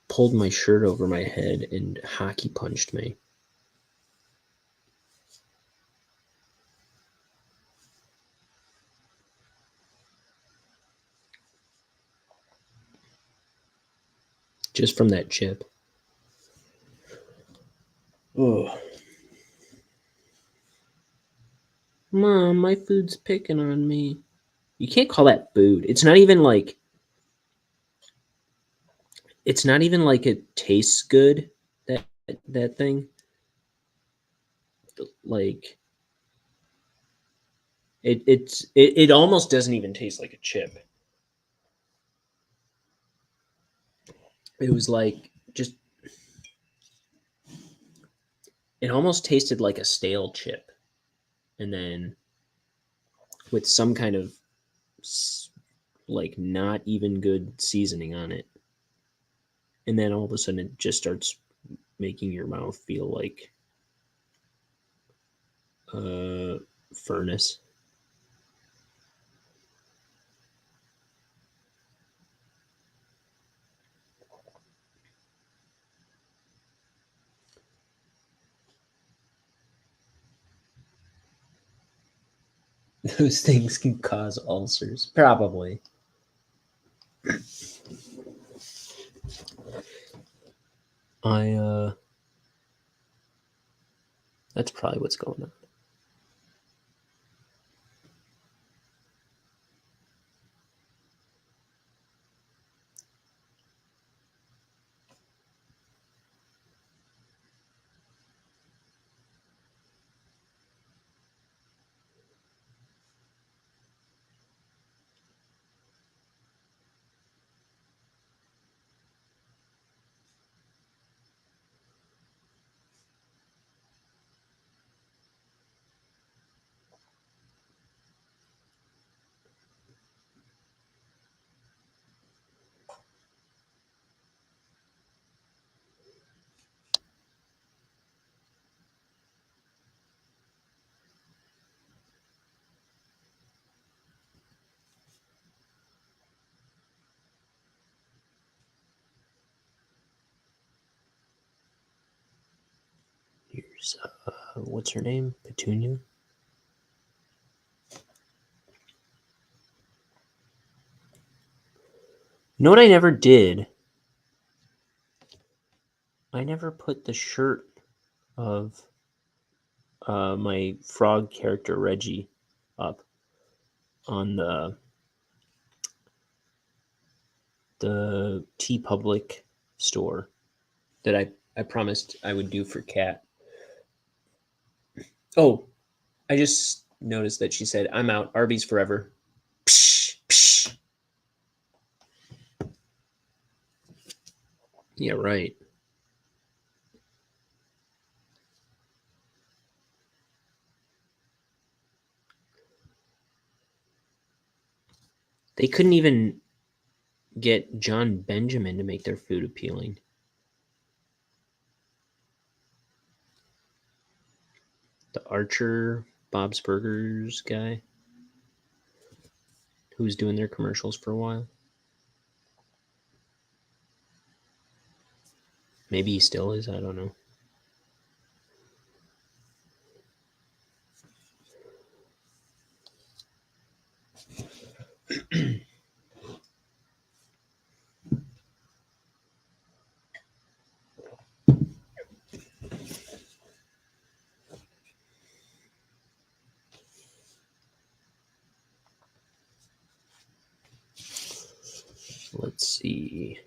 pulled my shirt over my head and hockey punched me. Just from that chip. Oh. Mom, my food's picking on me. You can't call that food. It's not even like it tastes good, that thing. Like it almost doesn't even taste like a chip. It was like just it almost tasted like a stale chip. And then with some kind of like not even good seasoning on it. And then all of a sudden it just starts making your mouth feel like a furnace. Those things can cause ulcers. Probably. That's probably what's going on. Here's what's her name? Petunia. You know what I never did? I never put the shirt of my frog character Reggie up on the T Public store that I promised I would do for Kat. Oh, I just noticed that she said, "I'm out. Arby's forever." Psh, psh. Yeah, right. They couldn't even get John Benjamin to make their food appealing. The Archer Bob's Burgers guy who was doing their commercials for a while. Maybe he still is. I don't know. Let's see.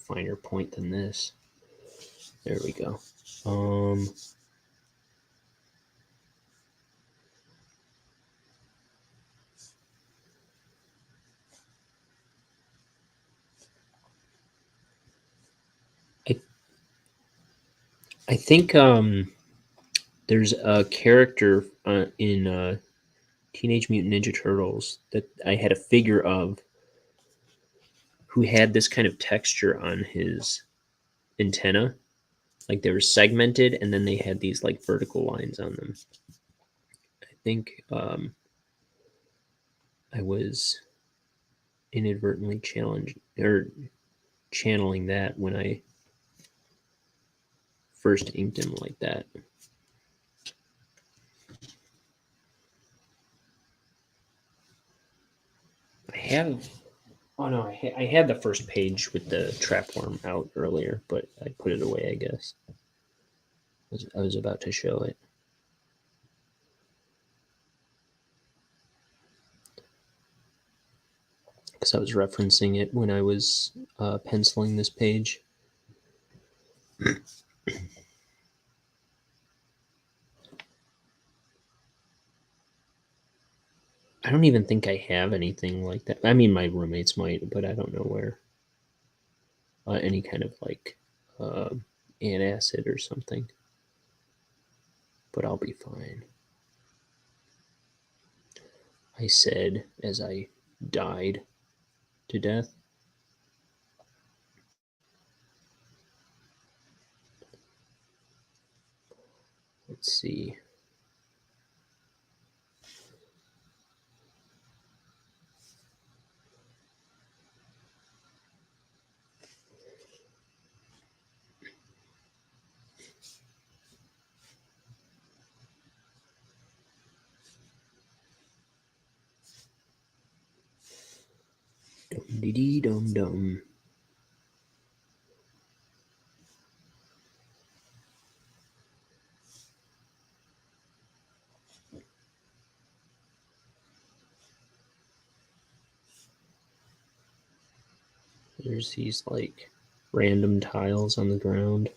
finer point than this. There we go. I think there's a character in Teenage Mutant Ninja Turtles that I had a figure of who had this kind of texture on his antenna. Like they were segmented and then they had these like vertical lines on them. I think I was inadvertently channeling that when I first inked him like that. I had the first page with the trap worm out earlier, but I put it away, I guess. I was about to show it. Because I was referencing it when I was penciling this page. I don't even think I have anything like that. I mean, my roommates might, but I don't know where. Any kind of like antacid or something. But I'll be fine. I said as I died to death. Let's see. Dum-dee-dee-dum-dum. There's these like random tiles on the ground.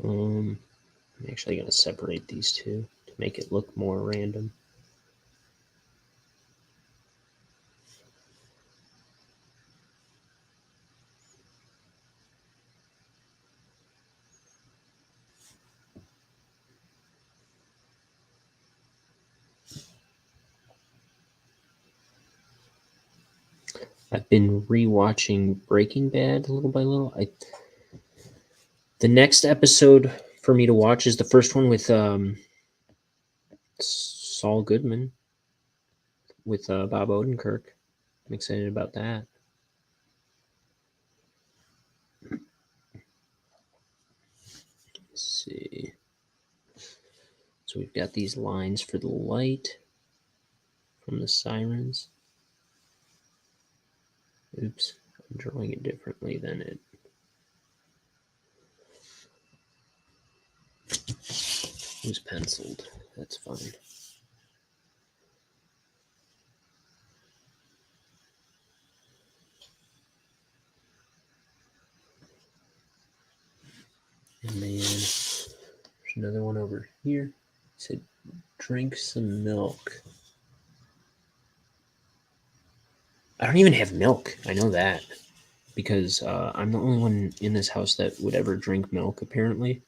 I'm actually going to separate these two to make it look more random. I've been rewatching Breaking Bad little by little. The next episode for me to watch is the first one with Saul Goodman with Bob Odenkirk. I'm excited about that. Let's see. So we've got these lines for the light from the sirens. Oops, I'm drawing it differently than it was penciled. That's fine. And then there's another one over here. It said, drink some milk. I don't even have milk. I know that. Because I'm the only one in this house that would ever drink milk, apparently.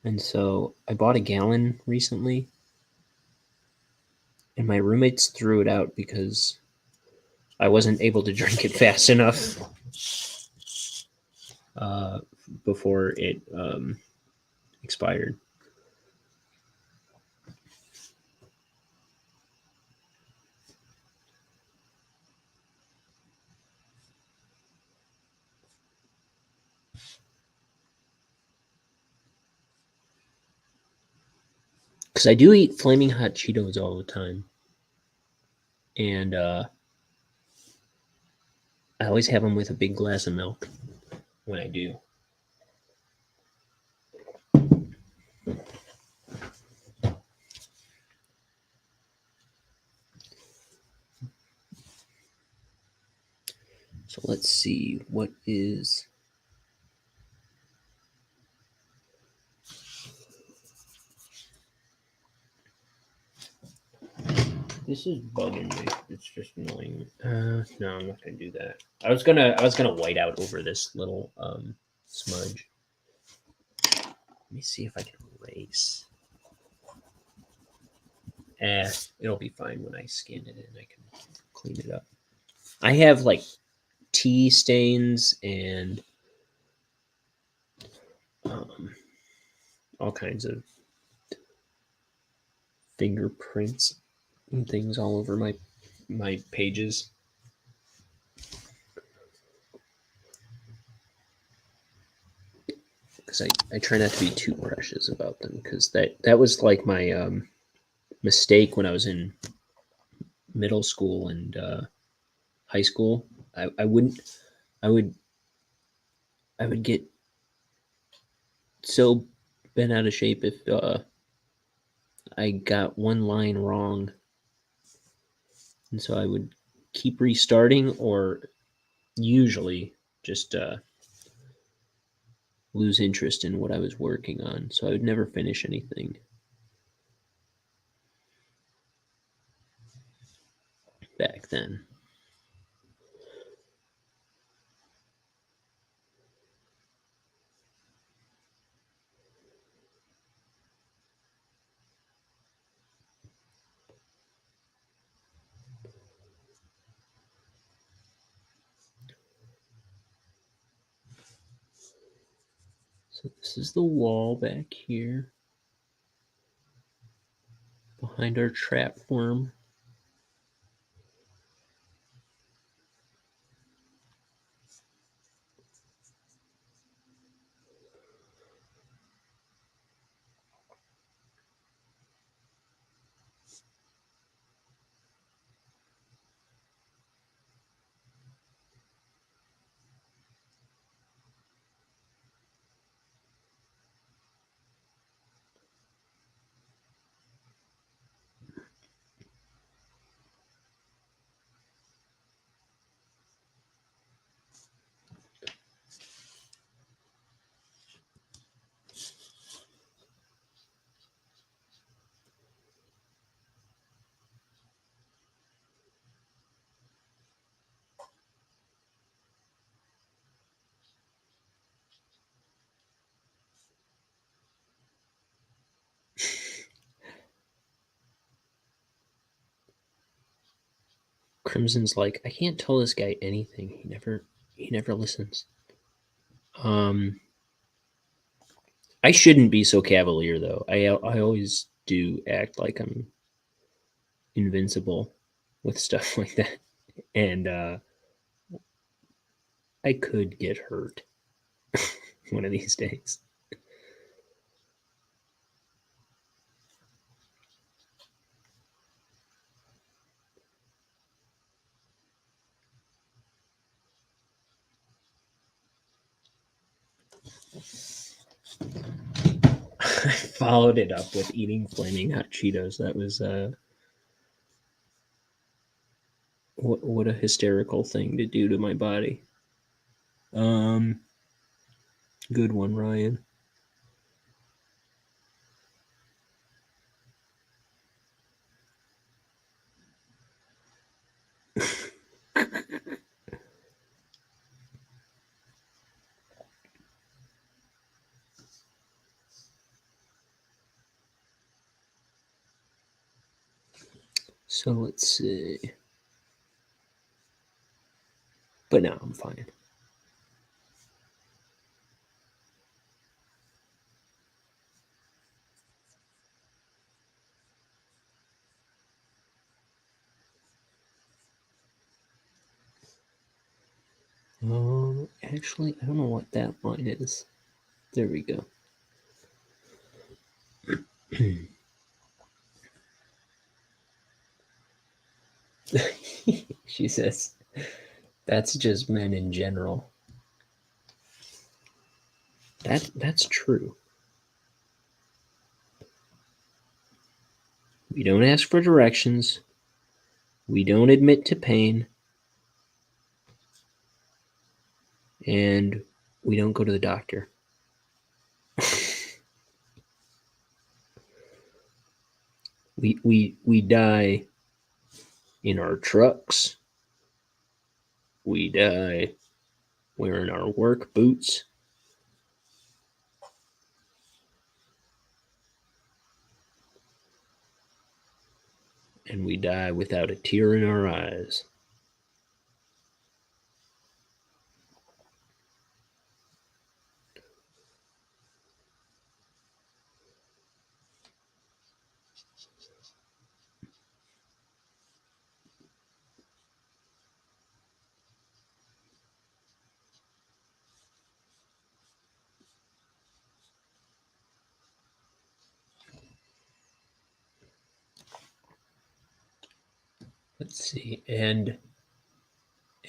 And so I bought a gallon recently. And my roommates threw it out because I wasn't able to drink it fast enough before it expired. Because I do eat Flaming Hot Cheetos all the time. And I always have them with a big glass of milk. when I do. So let's see, what is... This is bugging me. It's just annoying. No, I'm not gonna do that. I was gonna white out over this little smudge. Let me see if I can erase. It'll be fine when I scan it in. I can clean it up. I have like tea stains and all kinds of fingerprints and things all over my pages. Because I try not to be too precious about them, because that was like my mistake when I was in middle school and high school. I would get so bent out of shape if I got one line wrong, and so I would keep restarting, or usually just lose interest in what I was working on, so I would never finish anything. Back then. So this is the wall back here behind our trap worm. Crimson's like, I can't tell this guy anything. He never listens. I shouldn't be so cavalier though. I always do act like I'm invincible with stuff like that, and I could get hurt one of these days. I followed it up with eating flaming hot Cheetos. That was what a hysterical thing to do to my body. Good one, Ryan. So let's see. But no, I'm fine. Actually, I don't know what that line is. There we go. She says, that's just men in general. That's true. We don't ask for directions. We don't admit to pain. And we don't go to the doctor. we die in our trucks. We die wearing our work boots. And we die without a tear in our eyes. Let's see. And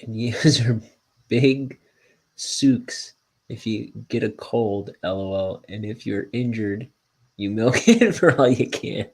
yous are big souks if you get a cold, lol. And if you're injured, you milk it for all you can.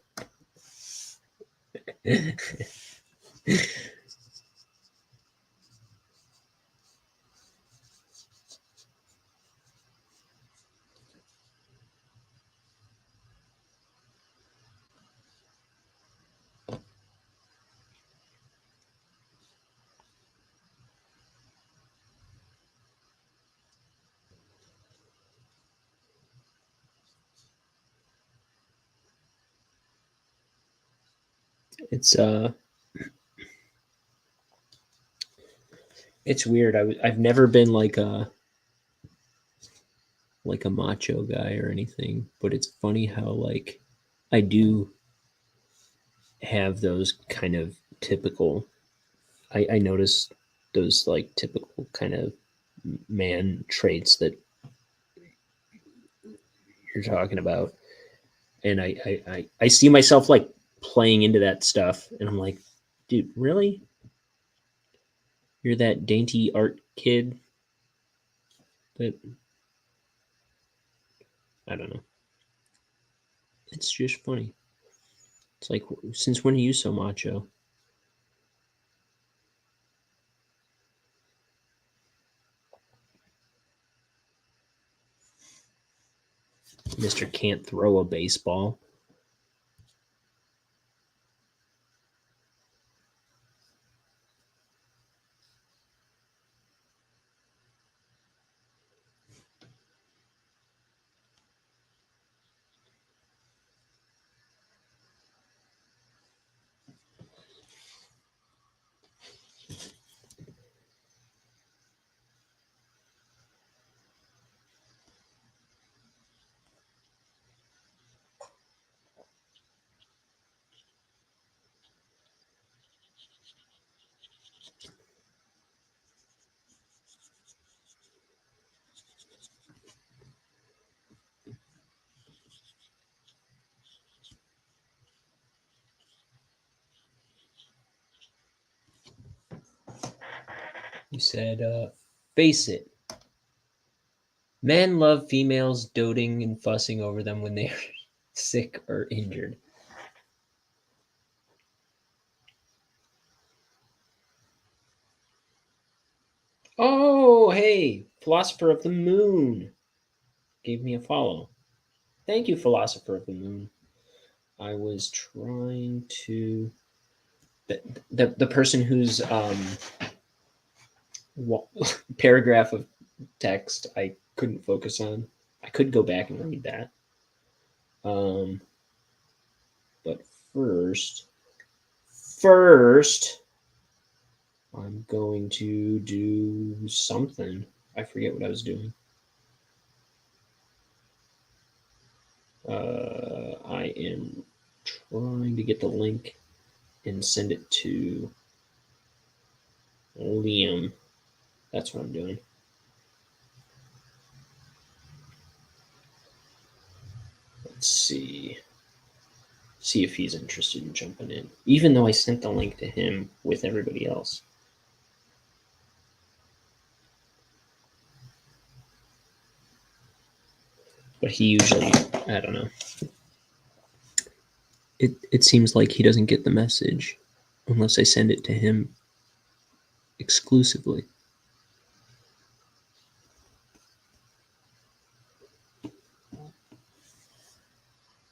It's weird. I've never been like a macho guy or anything, but it's funny how like I do have those kind of typical. I notice those like typical kind of man traits that you're talking about, and I see myself like playing into that stuff, and I'm like, dude, really? You're that dainty art kid that I don't know. It's just funny. It's like, since when are you so macho? Mr. Can't throw a baseball. You said, face it. Men love females doting and fussing over them when they're sick or injured. Oh, hey, Philosopher of the Moon gave me a follow. Thank you, Philosopher of the Moon. I was trying to the person whose paragraph of text I couldn't focus on. I could go back and read that. But first, I'm going to do something. I forget what I was doing. I am trying to get the link and send it to Liam. That's what I'm doing. Let's see. See if he's interested in jumping in, even though I sent the link to him with everybody else. But he usually, I don't know. It seems like he doesn't get the message unless I send it to him exclusively.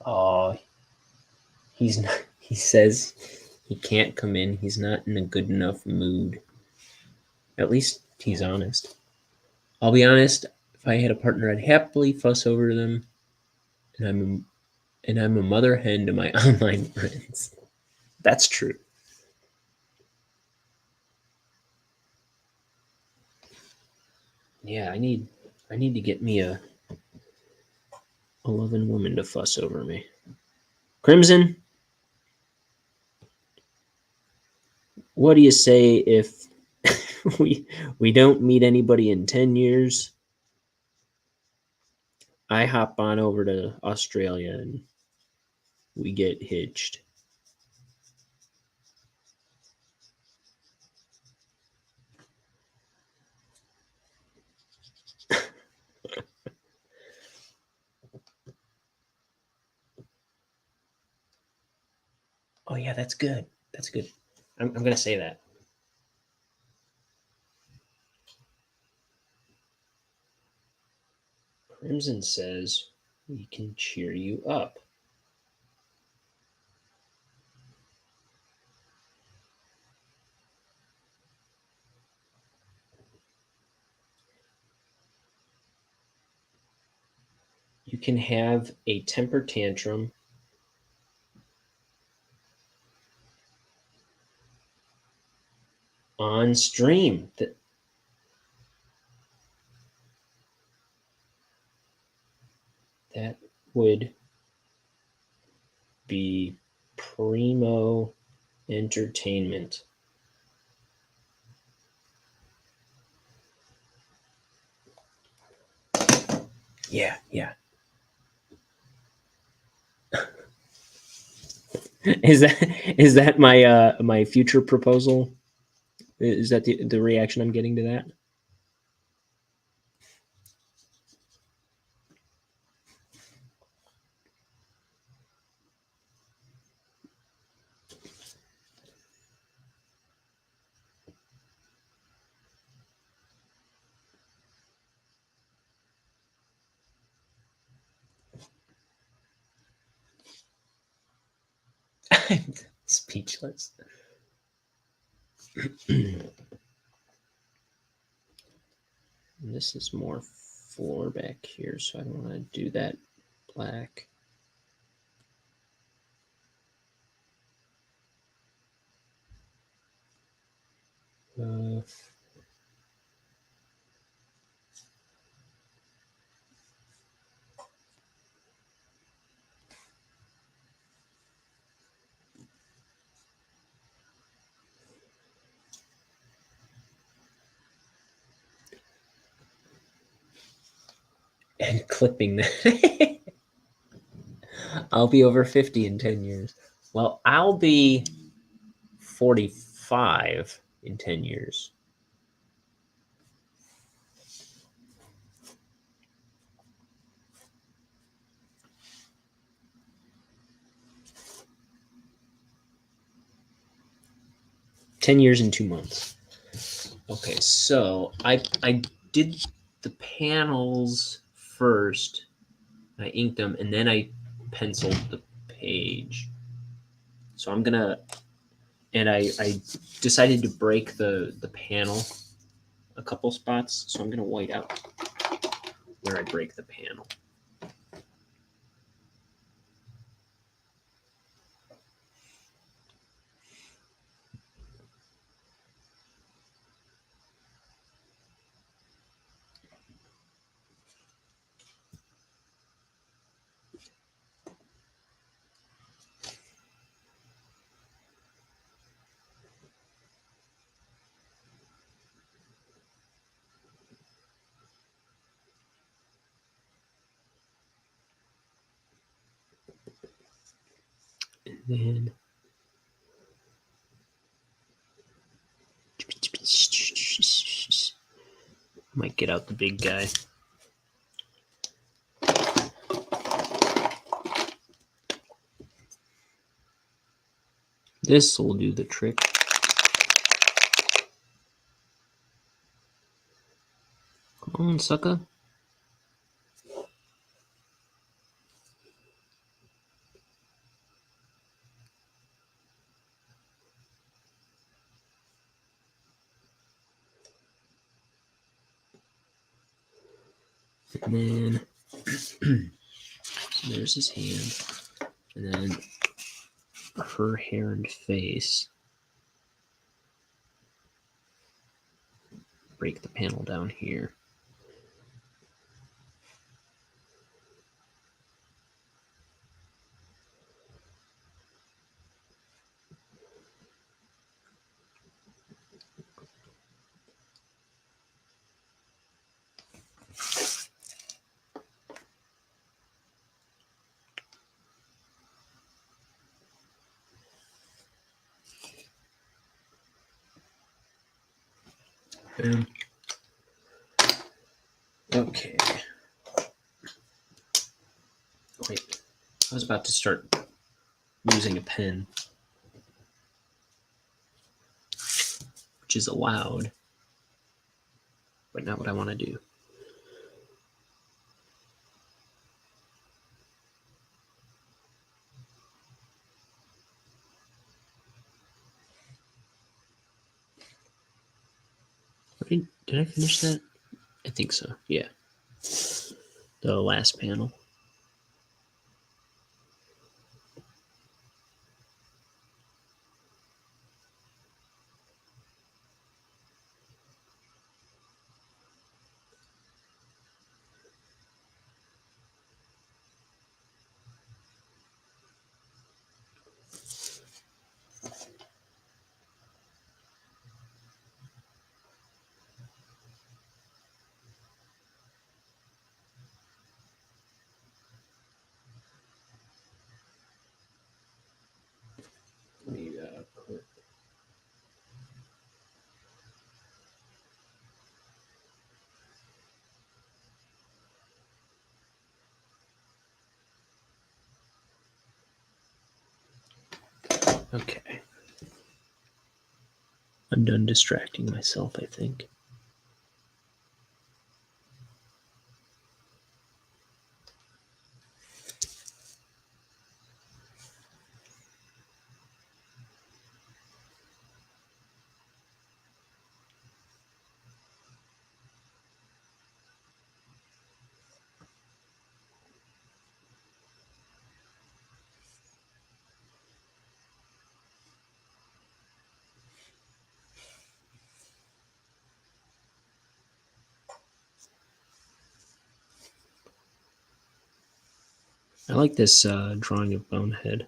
Oh, he's not. He says he can't come in. He's not in a good enough mood. At least he's honest. I'll be honest. If I had a partner, I'd happily fuss over them, and I'm a mother hen to my online friends. That's true. Yeah, I need to get me a loving woman to fuss over me. Crimson, what do you say if we don't meet anybody in 10 years? I hop on over to Australia and we get hitched. Oh yeah, that's good. That's good. I'm gonna say that. Crimson says we can cheer you up. You can have a temper tantrum on stream. That would be primo entertainment. Yeah. Is that my my future proposal? Is that the reaction I'm getting to that? I'm speechless. This is more floor back here, so I don't want to do that black. Uh, and clipping that. I'll be over 50 in 10 years. Well, I'll be 45 in 10 years. $10 years and 2 months. Okay, so I did the panels first. I inked them, and then I penciled the page. So I'm gonna, and I decided to break the panel a couple spots. So I'm gonna white out where I break the panel. And then I might get out the big guy. This will do the trick. Come on, sucker. And then so there's his hand, and then her hair and face. Break the panel down here. Okay. Wait, I was about to start using a pen, which is allowed, but not what I want to do. Did I finish that? I think so, yeah. The last panel. Let me put. Okay. I'm done distracting myself, I think. I like this drawing of Bonehead.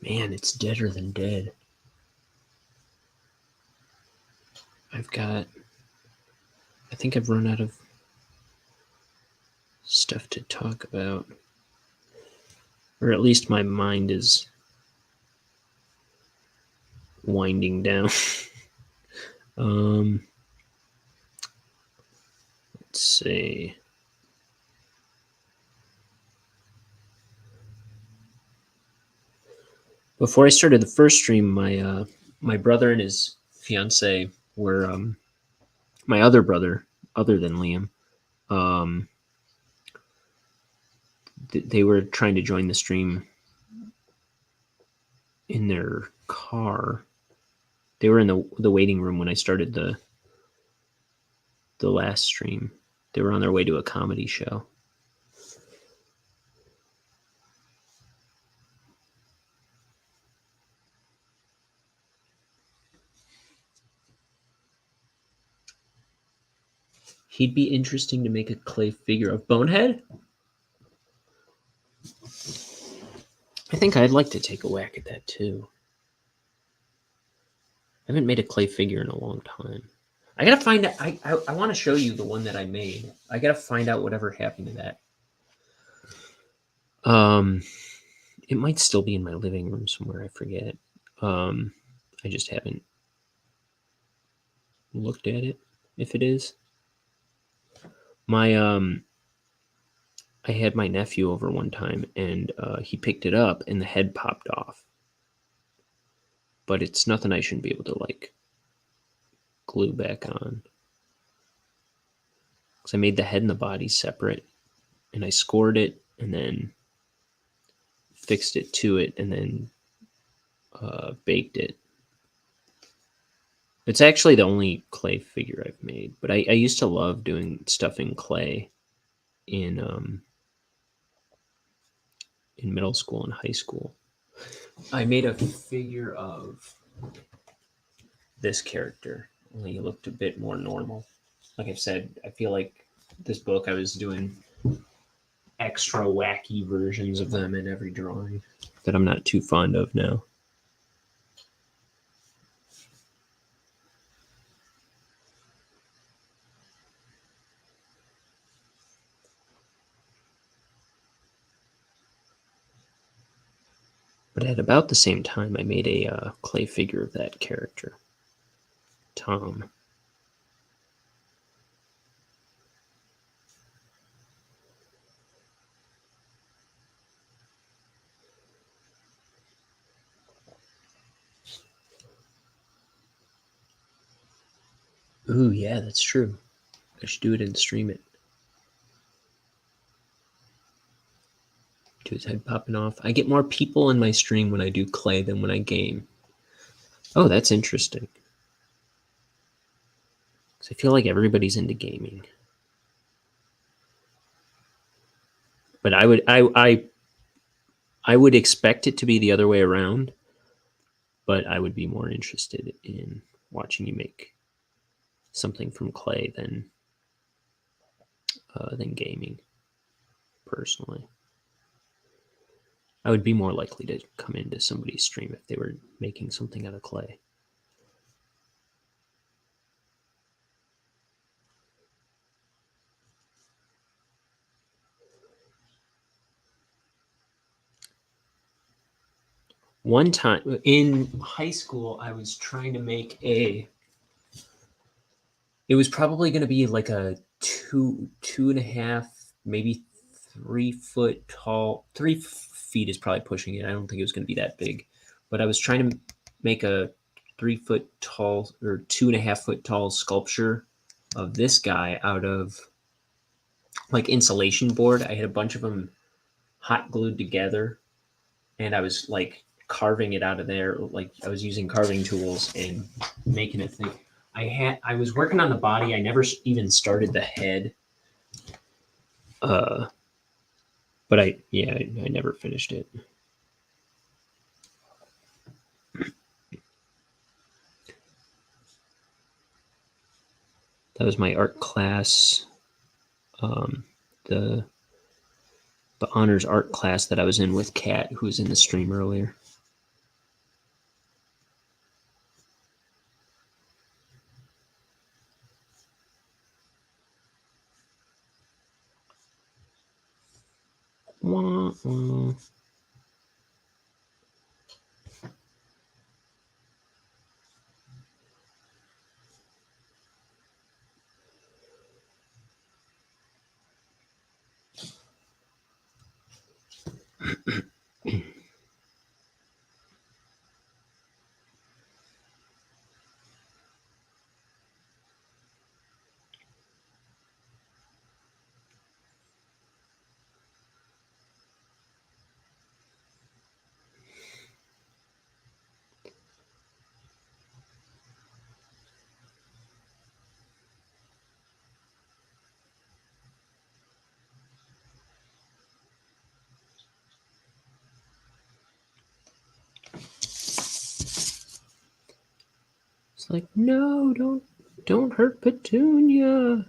Man, it's deader than dead. I think I've run out of stuff to talk about. Or at least my mind is winding down. Let's see. Before I started the first stream, my brother and his fiance were my other brother, other than Liam. They were trying to join the stream in their car. They were in the waiting room when I started the last stream. They were on their way to a comedy show. He'd be interesting to make a clay figure of. Bonehead? I think I'd like to take a whack at that too. haven't made a clay figure in a long time. I gotta find out. I want to show you the one that I made. I gotta find out whatever happened to that. It might still be in my living room somewhere. I forget. I just haven't looked at it. If it is, my I had my nephew over one time, and he picked it up, and the head popped off. But it's nothing I shouldn't be able to like glue back on. Because I made the head and the body separate, and I scored it, and then fixed it to it, and then baked it. It's actually the only clay figure I've made, but I used to love doing stuff in clay in middle school and high school. I made a figure of this character, only he looked a bit more normal. Like I've said, I feel like this book I was doing extra wacky versions of them in every drawing that I'm not too fond of now. But at about the same time, I made a clay figure of that character, Tom. Ooh, yeah, that's true. I should do it and stream it. Do his head popping off. I get more people in my stream when I do clay than when I game. Oh, that's interesting. Because I feel like everybody's into gaming. But I would expect it to be the other way around. But I would be more interested in watching you make something from clay than gaming, personally. I would be more likely to come into somebody's stream if they were making something out of clay. One time in high school, I was trying to make it was probably going to be like a two and a half, maybe 3 foot tall. 3 feet is probably pushing it. I don't think it was going to be that big, but I was trying to make a 3 foot tall or 2.5 foot tall sculpture of this guy out of like insulation board. I had a bunch of them hot glued together, and I was like carving it out of there. Like I was using carving tools and making it thing. I was working on the body. I never even started the head. But I never finished it. That was my art class. The honors art class that I was in with Kat, who was in the stream earlier. Wah, wah. It's like, no, don't hurt Petunia.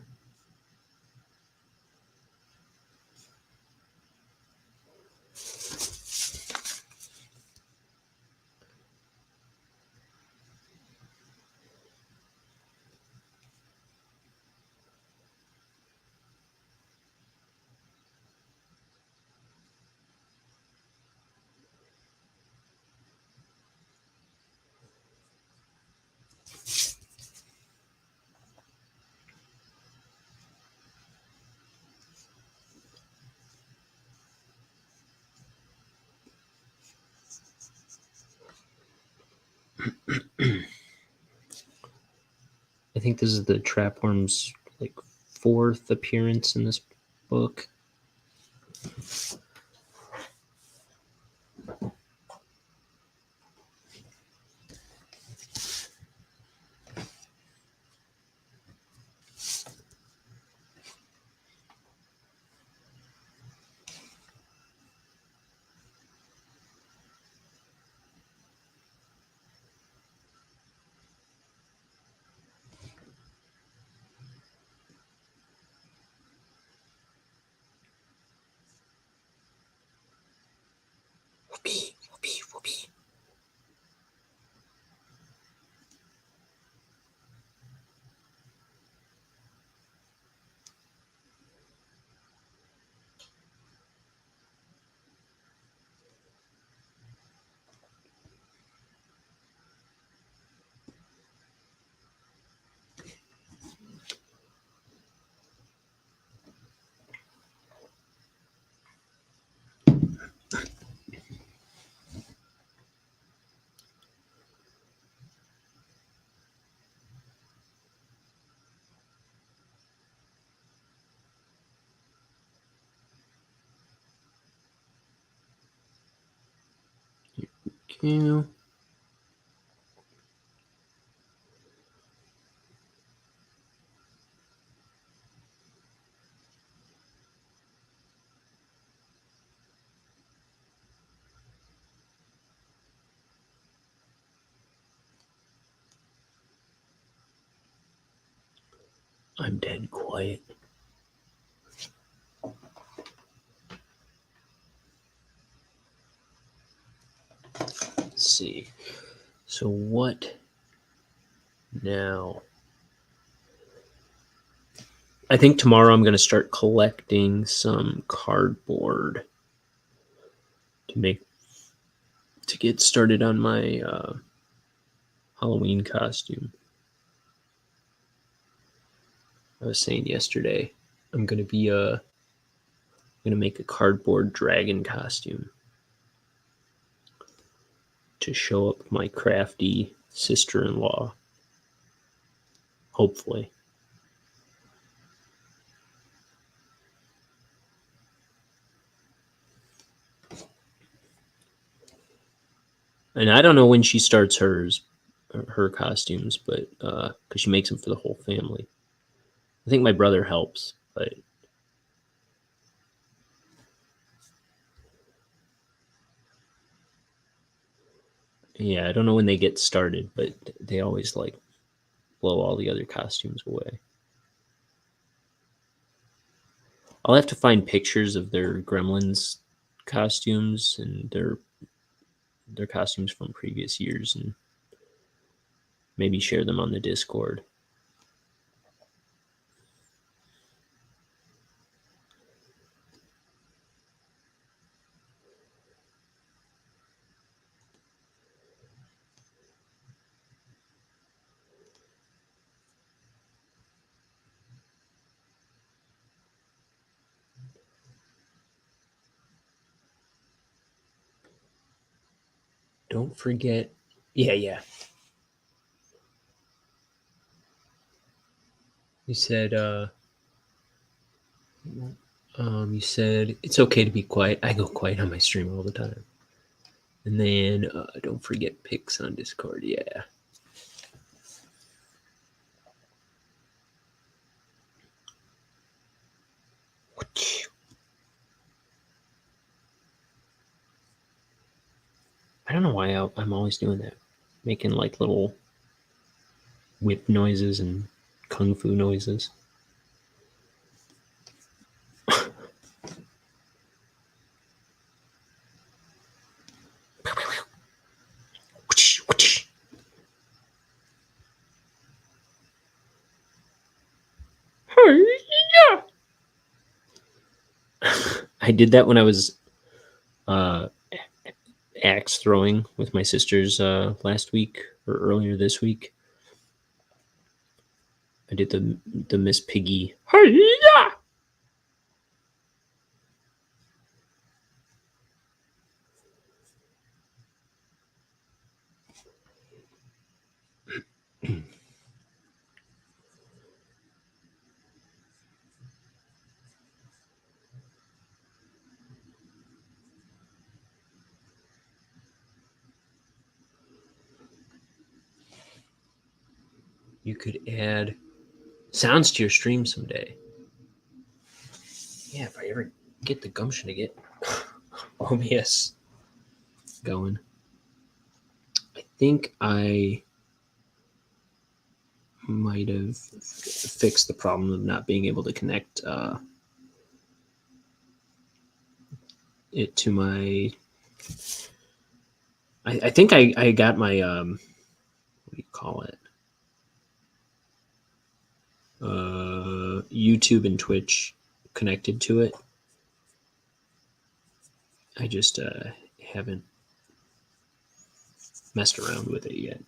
I think this is the Trapworm's like 4th appearance in this book. Whoopee, whoopee, whoopee. Okay. I'm dead quiet. Let's see. So what now? I think tomorrow I'm going to start collecting some cardboard to get started on my Halloween costume. I was saying yesterday I'm going to make a cardboard dragon costume to show up my crafty sister-in-law. Hopefully. And I don't know when she starts her costumes, but because she makes them for the whole family. I think my brother helps, but yeah, I don't know when they get started, but they always like blow all the other costumes away. I'll have to find pictures of their Gremlins costumes and their costumes from previous years and maybe share them on the Discord. Don't forget. Yeah. You said you said it's okay to be quiet. I go quiet on my stream all the time. And then don't forget pics on Discord. Yeah. I don't know why I'm always doing that, making like little whip noises and kung fu noises. I did that when I was axe throwing with my sisters last week or earlier this week. I did the Miss Piggy. you could add sounds to your stream someday. Yeah, if I ever get the gumption to get OBS going. I think I might have fixed the problem of not being able to connect it to my. I think I got my what do you call it? YouTube and Twitch connected to it. I just haven't messed around with it yet.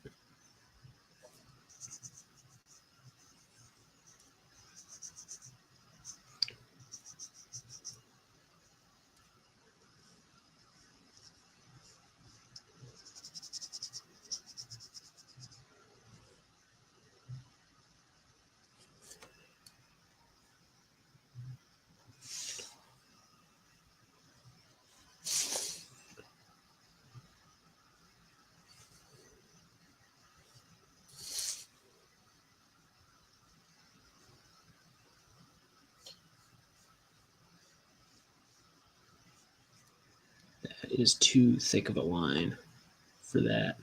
That is too thick of a line for that.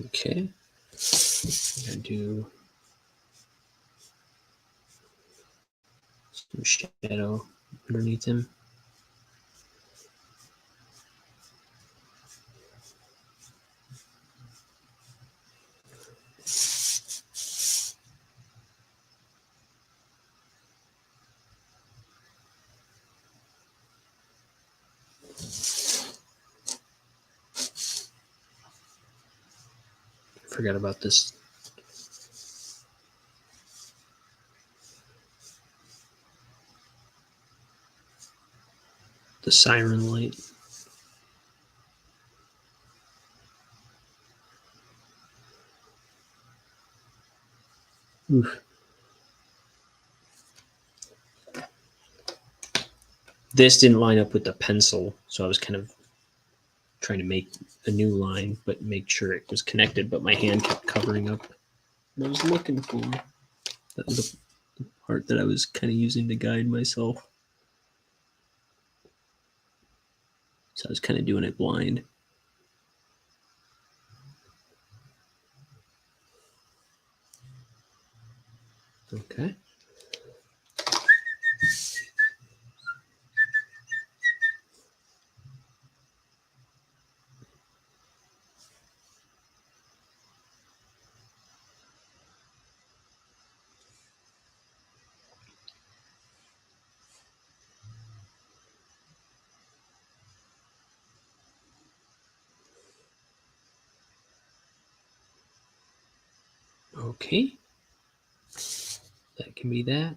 Okay. I'm gonna do some shadow underneath him. Forgot about this. The siren light. Oof. This didn't line up with the pencil, so I was kind of trying to make a new line, but make sure it was connected, but my hand kept covering up what I was looking for. That was the part that I was kind of using to guide myself. So I was kind of doing it blind. Okay. Okay. That can be that.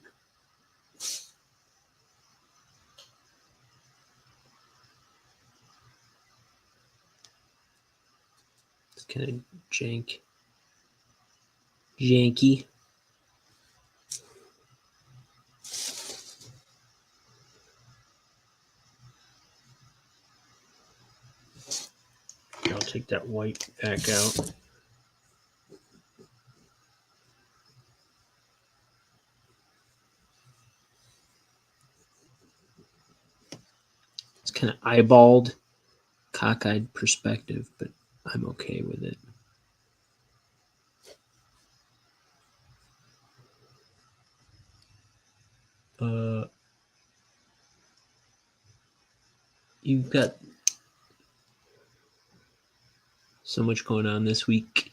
It's kind of janky. I'll take that white back out. It's kind of eyeballed, cockeyed perspective, but I'm okay with it. You've got So much going on this week.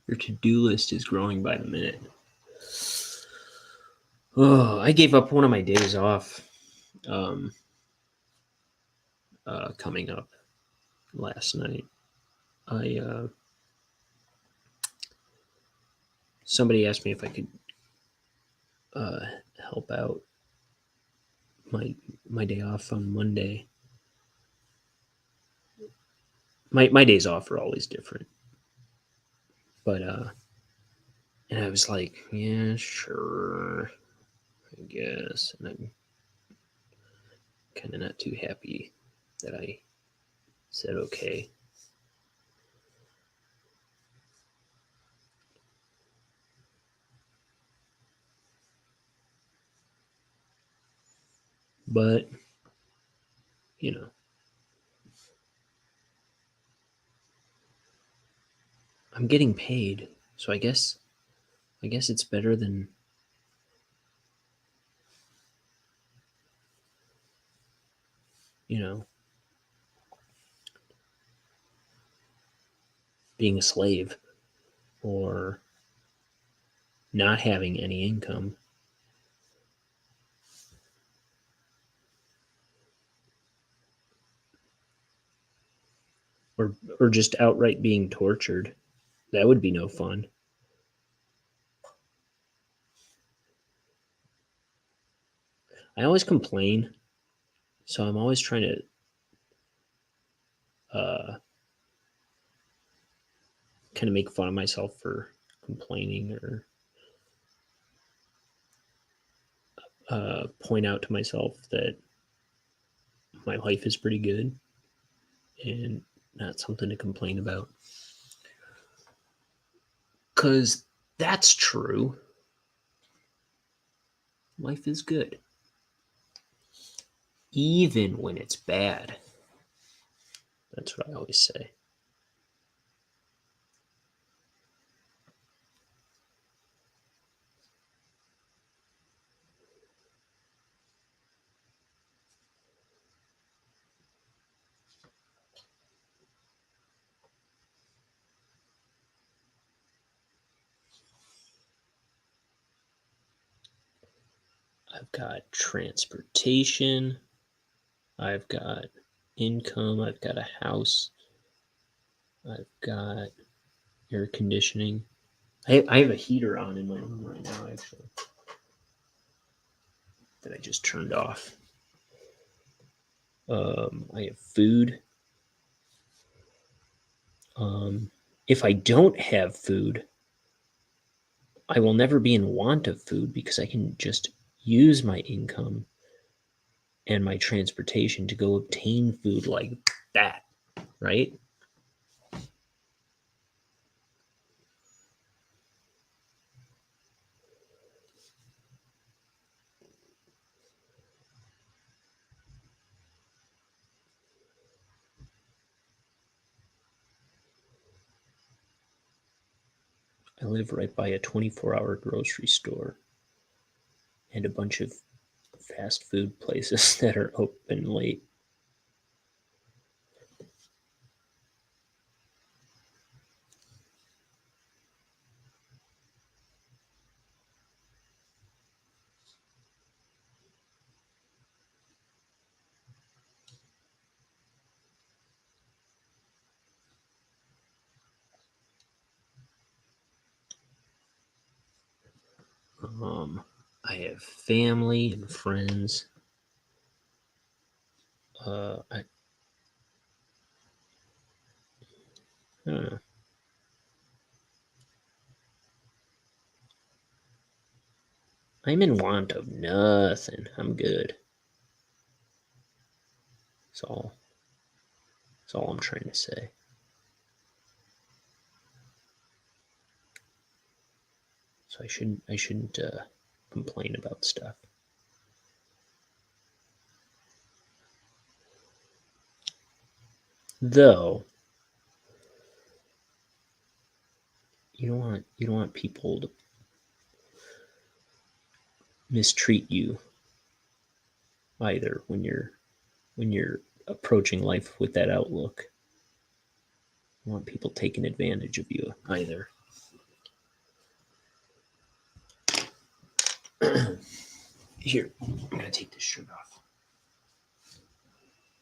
Your to-do list is growing by the minute. Oh, I gave up one of my days off coming up last night. Somebody asked me if I could help out my day off on Monday. My days off are always different, but and I was like, yeah, sure, I guess, and I'm kind of not too happy that I said okay. But you know, I'm getting paid, so I guess it's better than being a slave or not having any income or just outright being tortured. That would be no fun. I always complain, so I'm always trying to kind of make fun of myself for complaining or point out to myself that my life is pretty good and not something to complain about. Because that's true. Life is good. Even when it's bad. That's what I always say. I've got transportation. I've got income. I've got a house. I've got air conditioning. I have a heater on in my room right now, actually, that I just turned off. I have food. If I don't have food, I will never be in want of food because I can just use my income and my transportation to go obtain food like that, right? I live right by a 24-hour grocery store and a bunch of fast food places that are open late. I have family and friends. I don't know. I'm in want of nothing. I'm good. That's all. That's all I'm trying to say. So I shouldn't complain about stuff. Though you don't want people to mistreat you either when you're approaching life with that outlook. want people taking advantage of you either. Here, I'm gonna take this shirt off.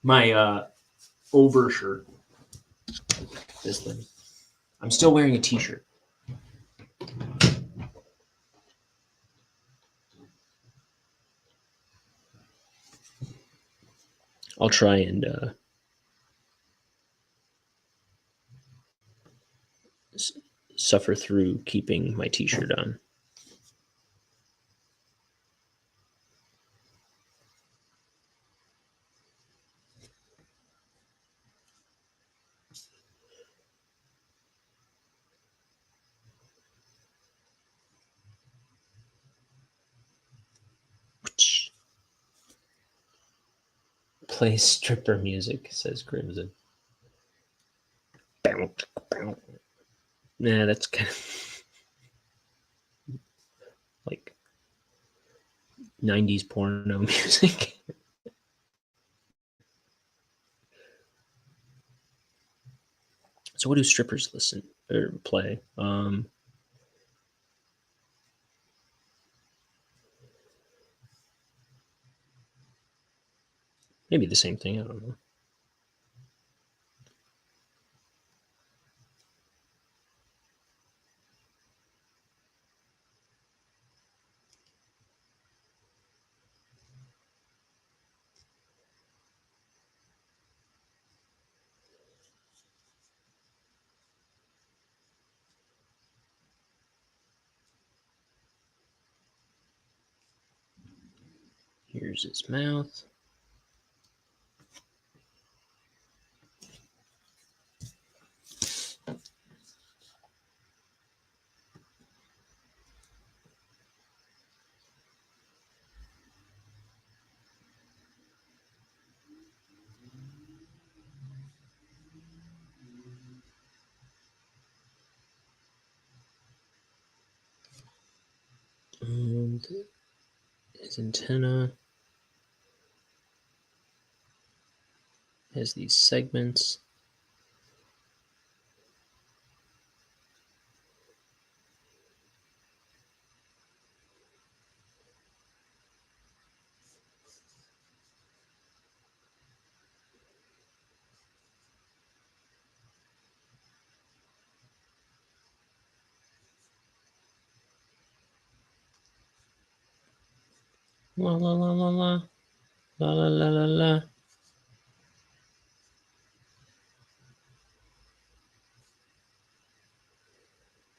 My overshirt. This thing. I'm still wearing a t-shirt. I'll try and suffer through keeping my t-shirt on. Play stripper music, says Crimson. Nah, that's kind of like 90s porno music. So what do strippers listen or play? Maybe the same thing, I don't know. Here's his mouth. And his antenna has these segments. La la la la la. La la la la la.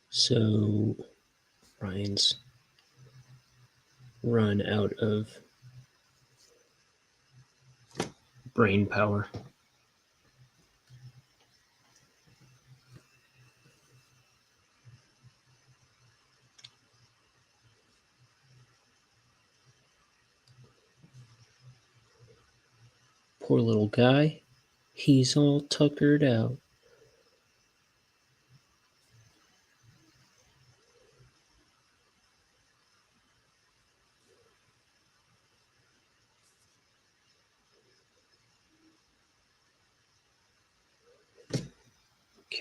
So Ryan's run out of brain power. Poor little guy. He's all tuckered out.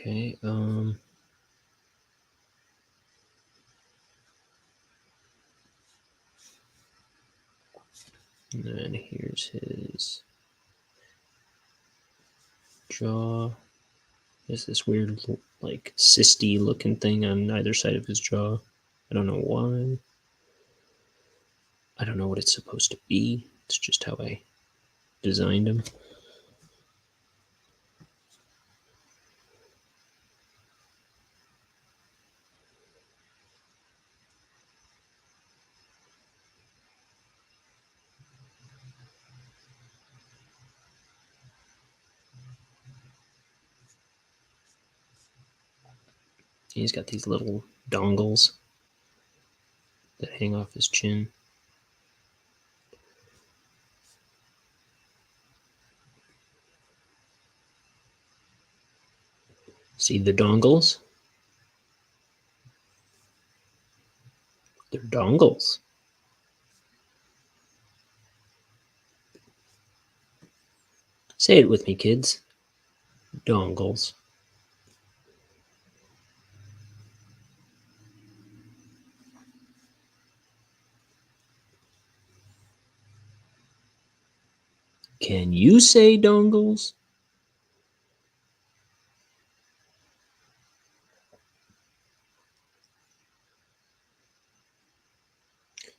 Okay, and then here's his jaw. There's this weird, like, cysty looking thing on either side of his jaw. I don't know why. I don't know what it's supposed to be. It's just how I designed him. He's got these little dongles that hang off his chin. See the dongles? They're dongles. Say it with me, kids. Dongles. Can you say dongles?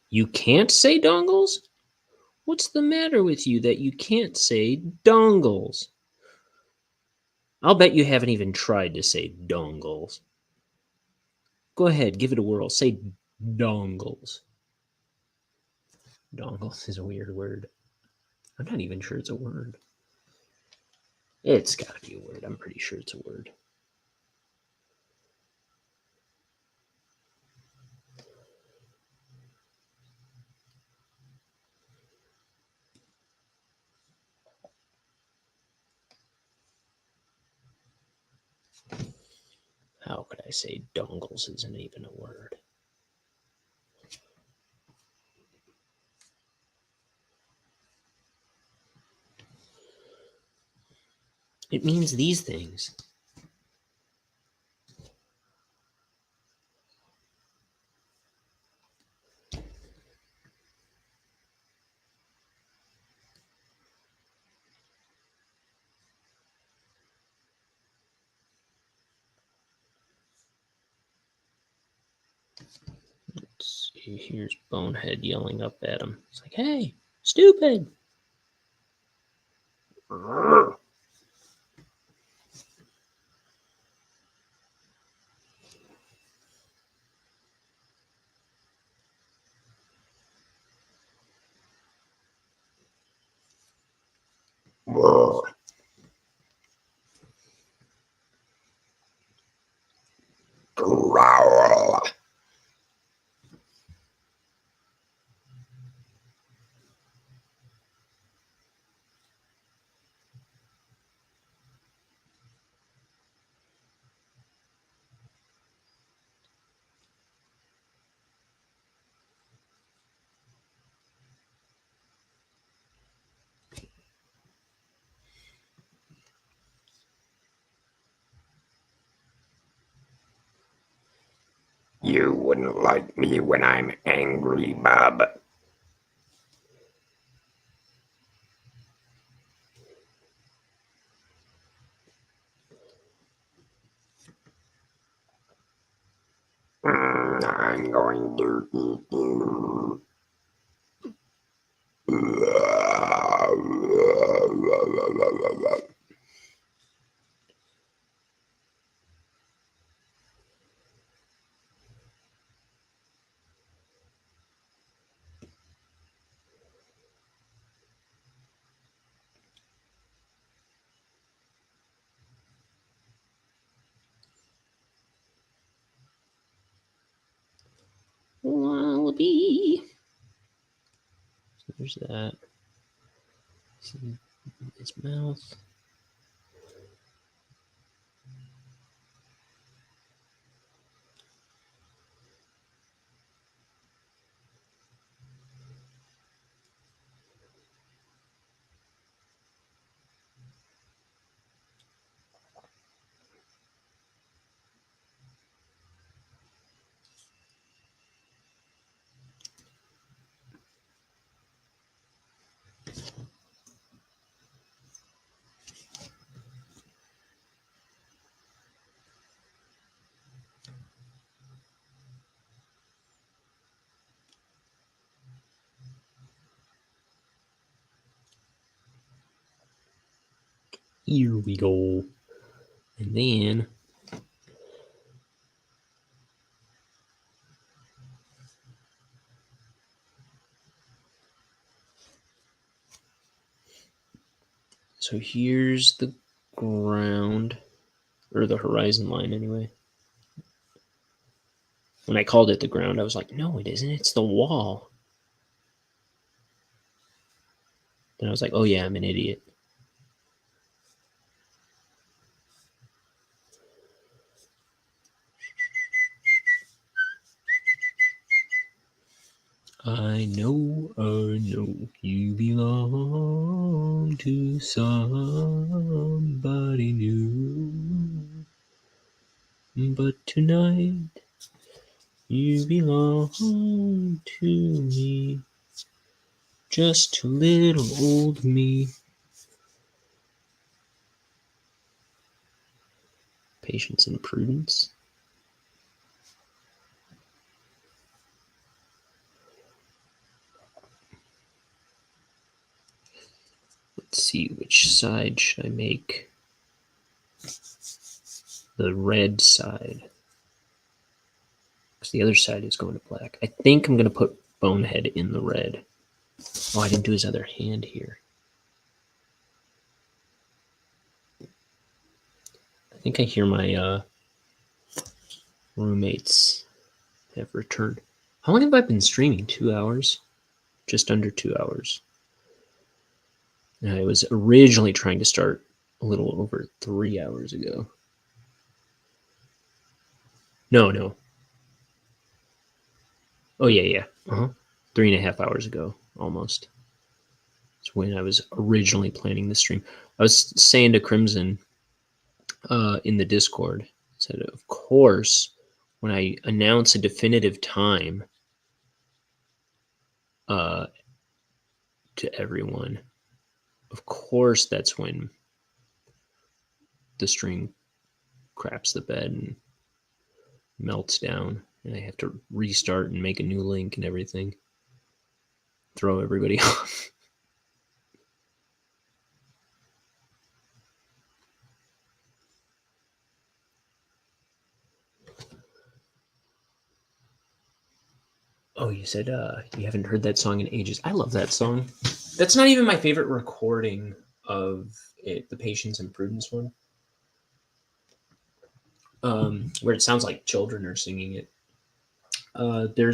You can't say dongles? What's the matter with you that you can't say dongles? I'll bet you haven't even tried to say dongles. Go ahead, give it a whirl. Say dongles. Dongles is a weird word. I'm not even sure it's a word. It's got to be a word. I'm pretty sure it's a word. How could I say dongles isn't even a word? It means these things. Let's see, here's Bonehead yelling up at him. It's like, hey, stupid. Growl. You wouldn't like me when I'm angry, Bob. I'm going to eat you. Wallaby. So there's that. See his mouth. Here we go. And then so here's the ground, or the horizon line anyway. When I called it the ground, I was like, no, it isn't. It's the wall. Then I was like, oh yeah, I'm an idiot. I know, you belong to somebody new. But tonight, you belong to me. Just to little old me. Patience and prudence. Let's see, which side should I make? The red side. Because the other side is going to black. I think I'm going to put Bonehead in the red. Oh, I didn't do his other hand here. I think I hear my roommates have returned. How long have I been streaming? 2 hours? Just under 2 hours. And I was originally trying to start a little over 3 hours ago. No. Oh, yeah. 3.5 hours ago, almost. It's when I was originally planning the stream. I was saying to Crimson in the Discord, said, of course, when I announce a definitive time to everyone, of course that's when the stream craps the bed and melts down, and I have to restart and make a new link and everything. Throw everybody off. Oh, you said you haven't heard that song in ages. I love that song. That's not even my favorite recording of it, the Patience and Prudence one, where it sounds like children are singing it. There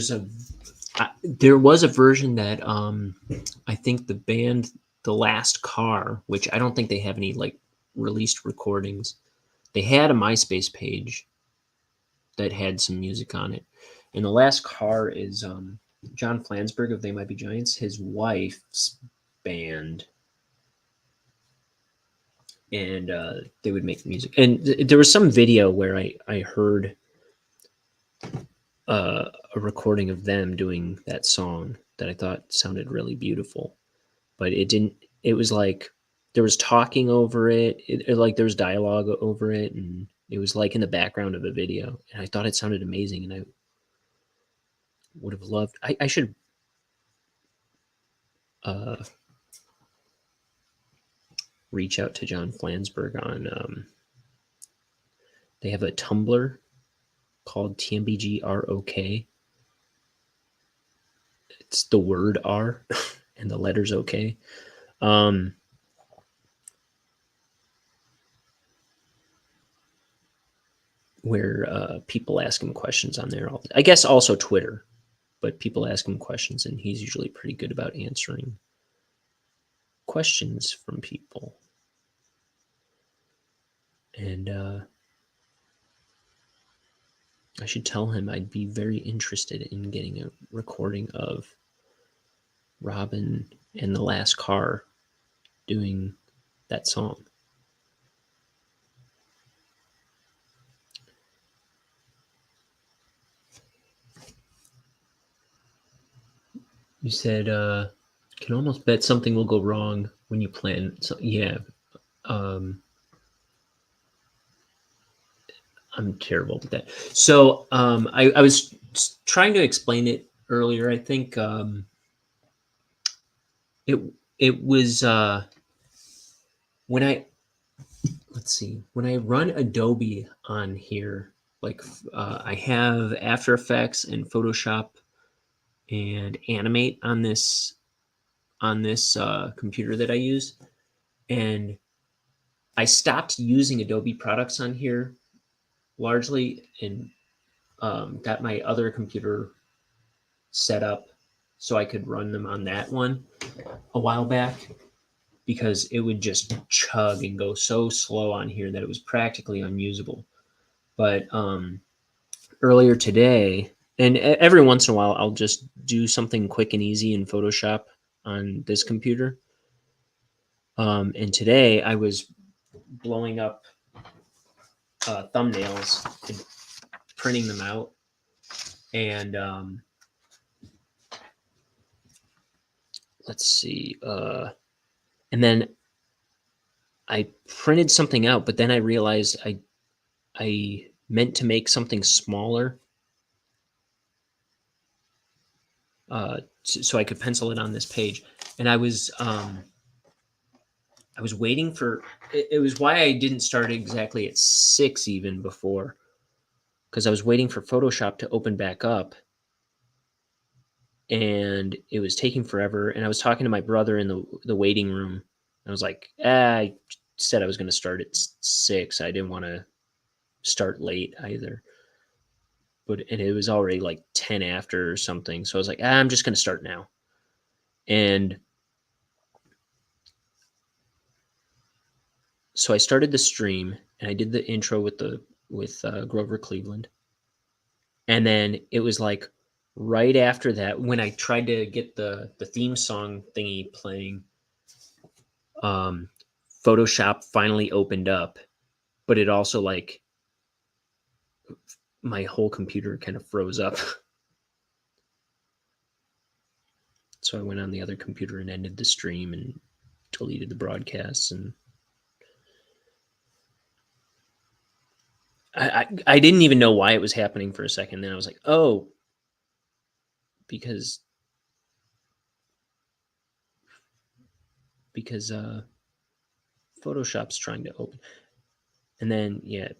was a version that I think the band The Last Car, which I don't think they have any like released recordings. They had a MySpace page that had some music on it. And The Last Car is John Flansburgh of They Might Be Giants, his wife's band. And they would make music. And there was some video where I heard a recording of them doing that song that I thought sounded really beautiful. But it didn't, it was like there was talking over it, like there was dialogue over it, and it was like in the background of a video. And I thought it sounded amazing, and I would have loved, I should reach out to John Flansburgh on, they have a Tumblr called TMBGROK. It's the word R and the letters OK. Where people ask him questions on there. I guess also Twitter, but people ask him questions, and he's usually pretty good about answering questions from people. And I should tell him I'd be very interested in getting a recording of Robin and The Last Car doing that song. You said, can almost bet something will go wrong when you plan. So, yeah. I'm terrible with that. So I was trying to explain it earlier. I think it was when I run Adobe on here, like I have After Effects and Photoshop and Animate on this computer that I use, and I stopped using Adobe products on here largely, and got my other computer set up so I could run them on that one a while back, because it would just chug and go so slow on here that it was practically unusable. But earlier today, and every once in a while, I'll just do something quick and easy in Photoshop on this computer. And today I was blowing up thumbnails and printing them out. And let's see. And then I printed something out, but then I realized I meant to make something smaller so I could pencil it on this page. And I was waiting for it was why I didn't start exactly at 6 even before, because I was waiting for Photoshop to open back up, and it was taking forever. And I was talking to my brother in the waiting room. I was like, I said I was going to start at 6. I didn't want to start late either. And it was already like 10 after or something. So I was like, I'm just going to start now. And so I started the stream, and I did the intro with Grover Cleveland. And then it was like right after that, when I tried to get the theme song thingy playing, Photoshop finally opened up, but it also like my whole computer kind of froze up. So I went on the other computer and ended the stream and deleted the broadcasts. And I didn't even know why it was happening for a second. Then I was like, oh, because Photoshop's trying to open. And then, yeah,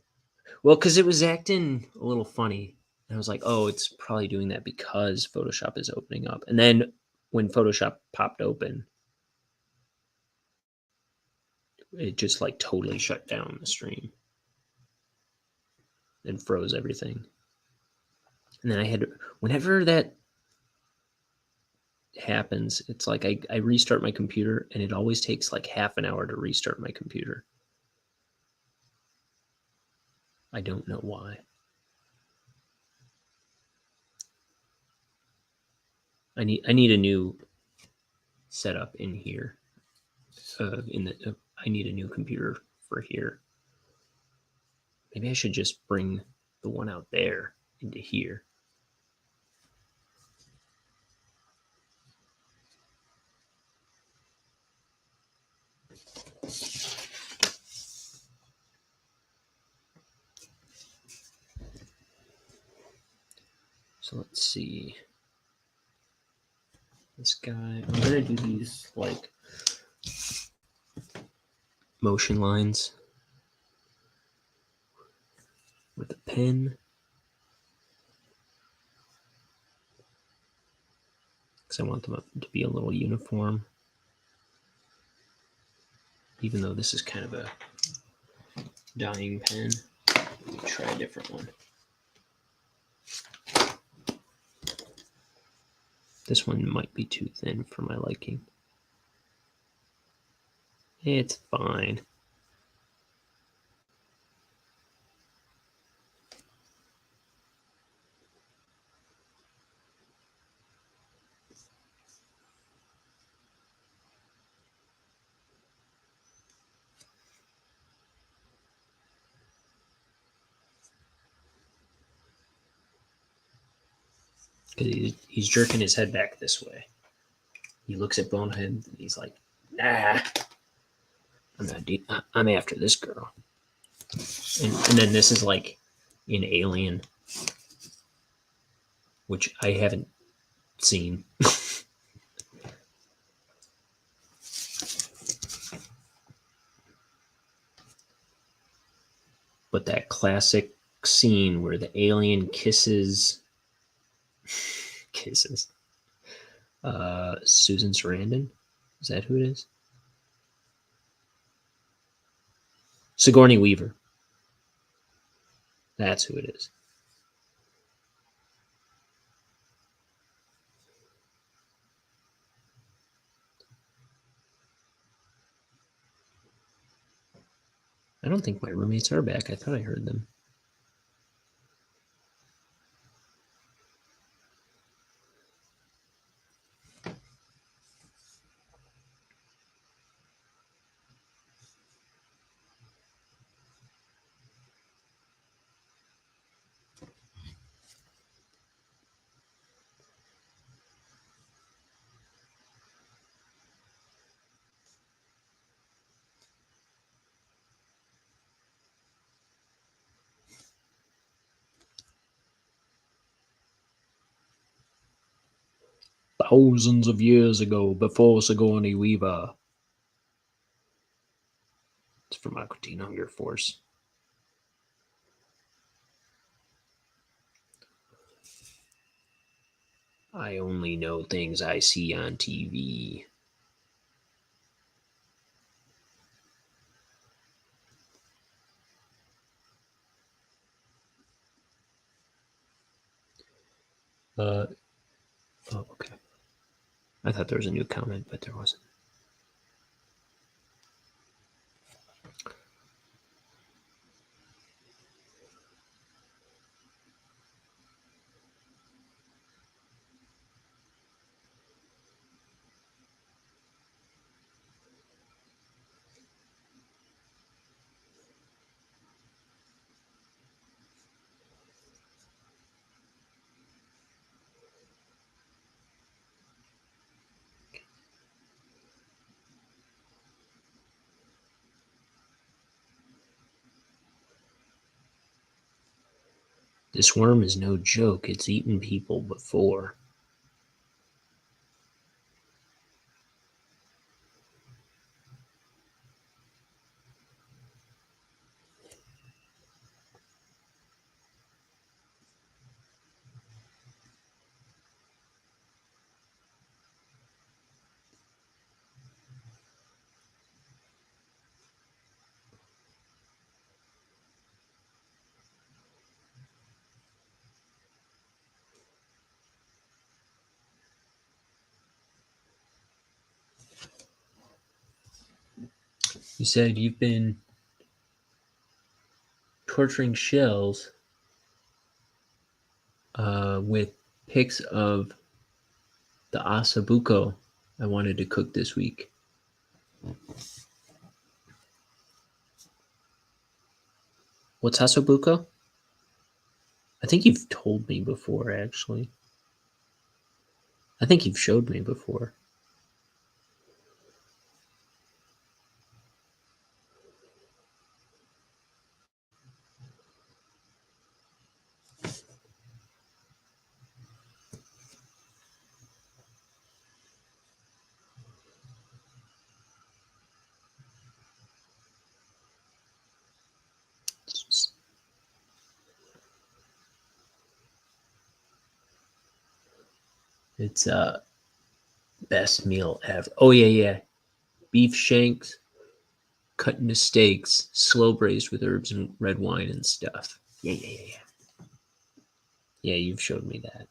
well, because it was acting a little funny. And I was like, oh, it's probably doing that because Photoshop is opening up. And then when Photoshop popped open, it just like totally shut down the stream and froze everything. And then I had, whenever that happens, it's like I restart my computer, and it always takes like half an hour to restart my computer. I don't know why. I need a new setup in here. I need a new computer for here. Maybe I should just bring the one out there into here. So let's see. This guy, I'm gonna do these like motion lines with a pen, because I want them to be a little uniform, even though this is kind of a dying pen. Let me try a different one. This one might be too thin for my liking. It's fine. Because he's jerking his head back this way. He looks at Bonehead and he's like, nah, I'm after this girl. And then this is like in Alien, which I haven't seen. But that classic scene where the alien kisses Susan Sarandon. Is that who it is? Sigourney Weaver. That's who it is. I don't think my roommates are back. I thought I heard them. thousands of years ago, before Sigourney Weaver. It's from Aqua Teen Hunger Force. I only know things I see on TV. Oh, okay. I thought there was a new comment, but there wasn't. This worm is no joke. It's eaten people before. You said you've been torturing shells with pics of the asabuco I wanted to cook this week. What's asabuco? I think you've told me before, actually. I think you've showed me before. It's best meal ever. Oh yeah. Beef shanks cut into steaks, slow braised with herbs and red wine and stuff. Yeah. Yeah, you've showed me that.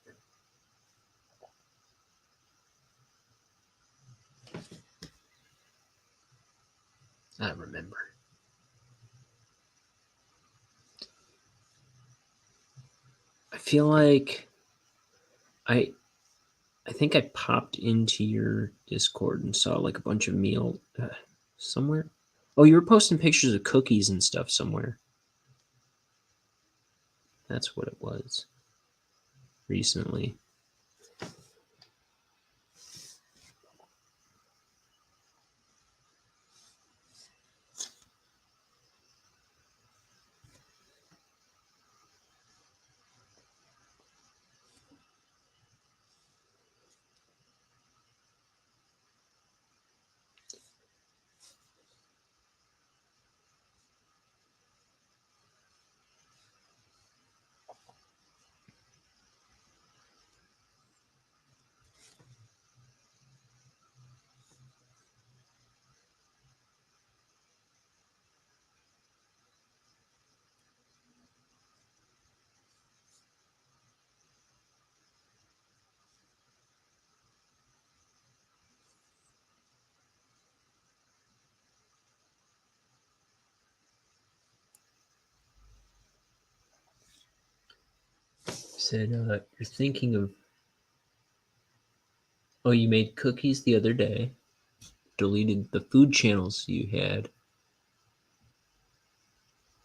I remember. I feel like I think I popped into your Discord and saw like a bunch of meal somewhere. Oh, you were posting pictures of cookies and stuff somewhere. That's what it was. Recently. Said you're thinking of. Oh, you made cookies the other day. Deleted the food channels you had.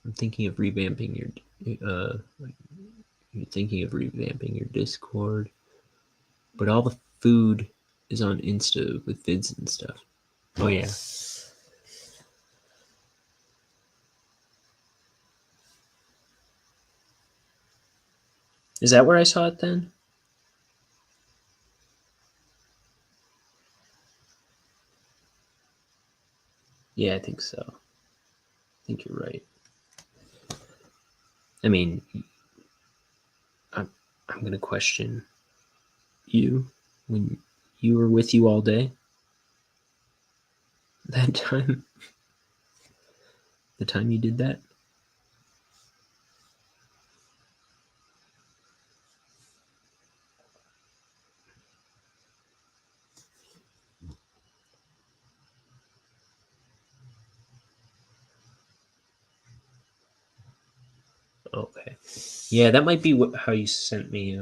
I'm thinking of revamping your. You're thinking of revamping your Discord, but all the food is on Insta with vids and stuff. Oh yeah. Is that where I saw it then? Yeah, I think so. I think you're right. I mean, I'm going to question you when you were with you all day. That time, the time you did that. Okay. Yeah, that might be how you sent me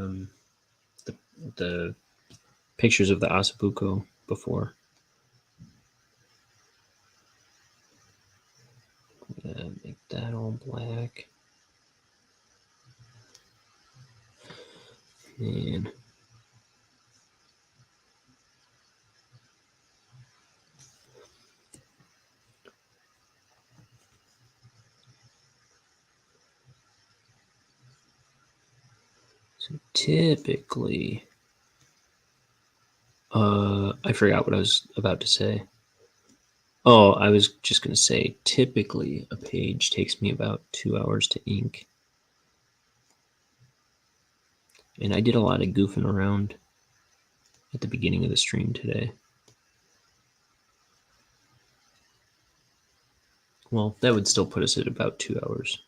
the pictures of the Asabuco before. Make that all black. And so typically, I forgot what I was about to say. Oh, I was just going to say, typically a page takes me about 2 hours to ink. And I did a lot of goofing around at the beginning of the stream today. Well, that would still put us at about 2 hours,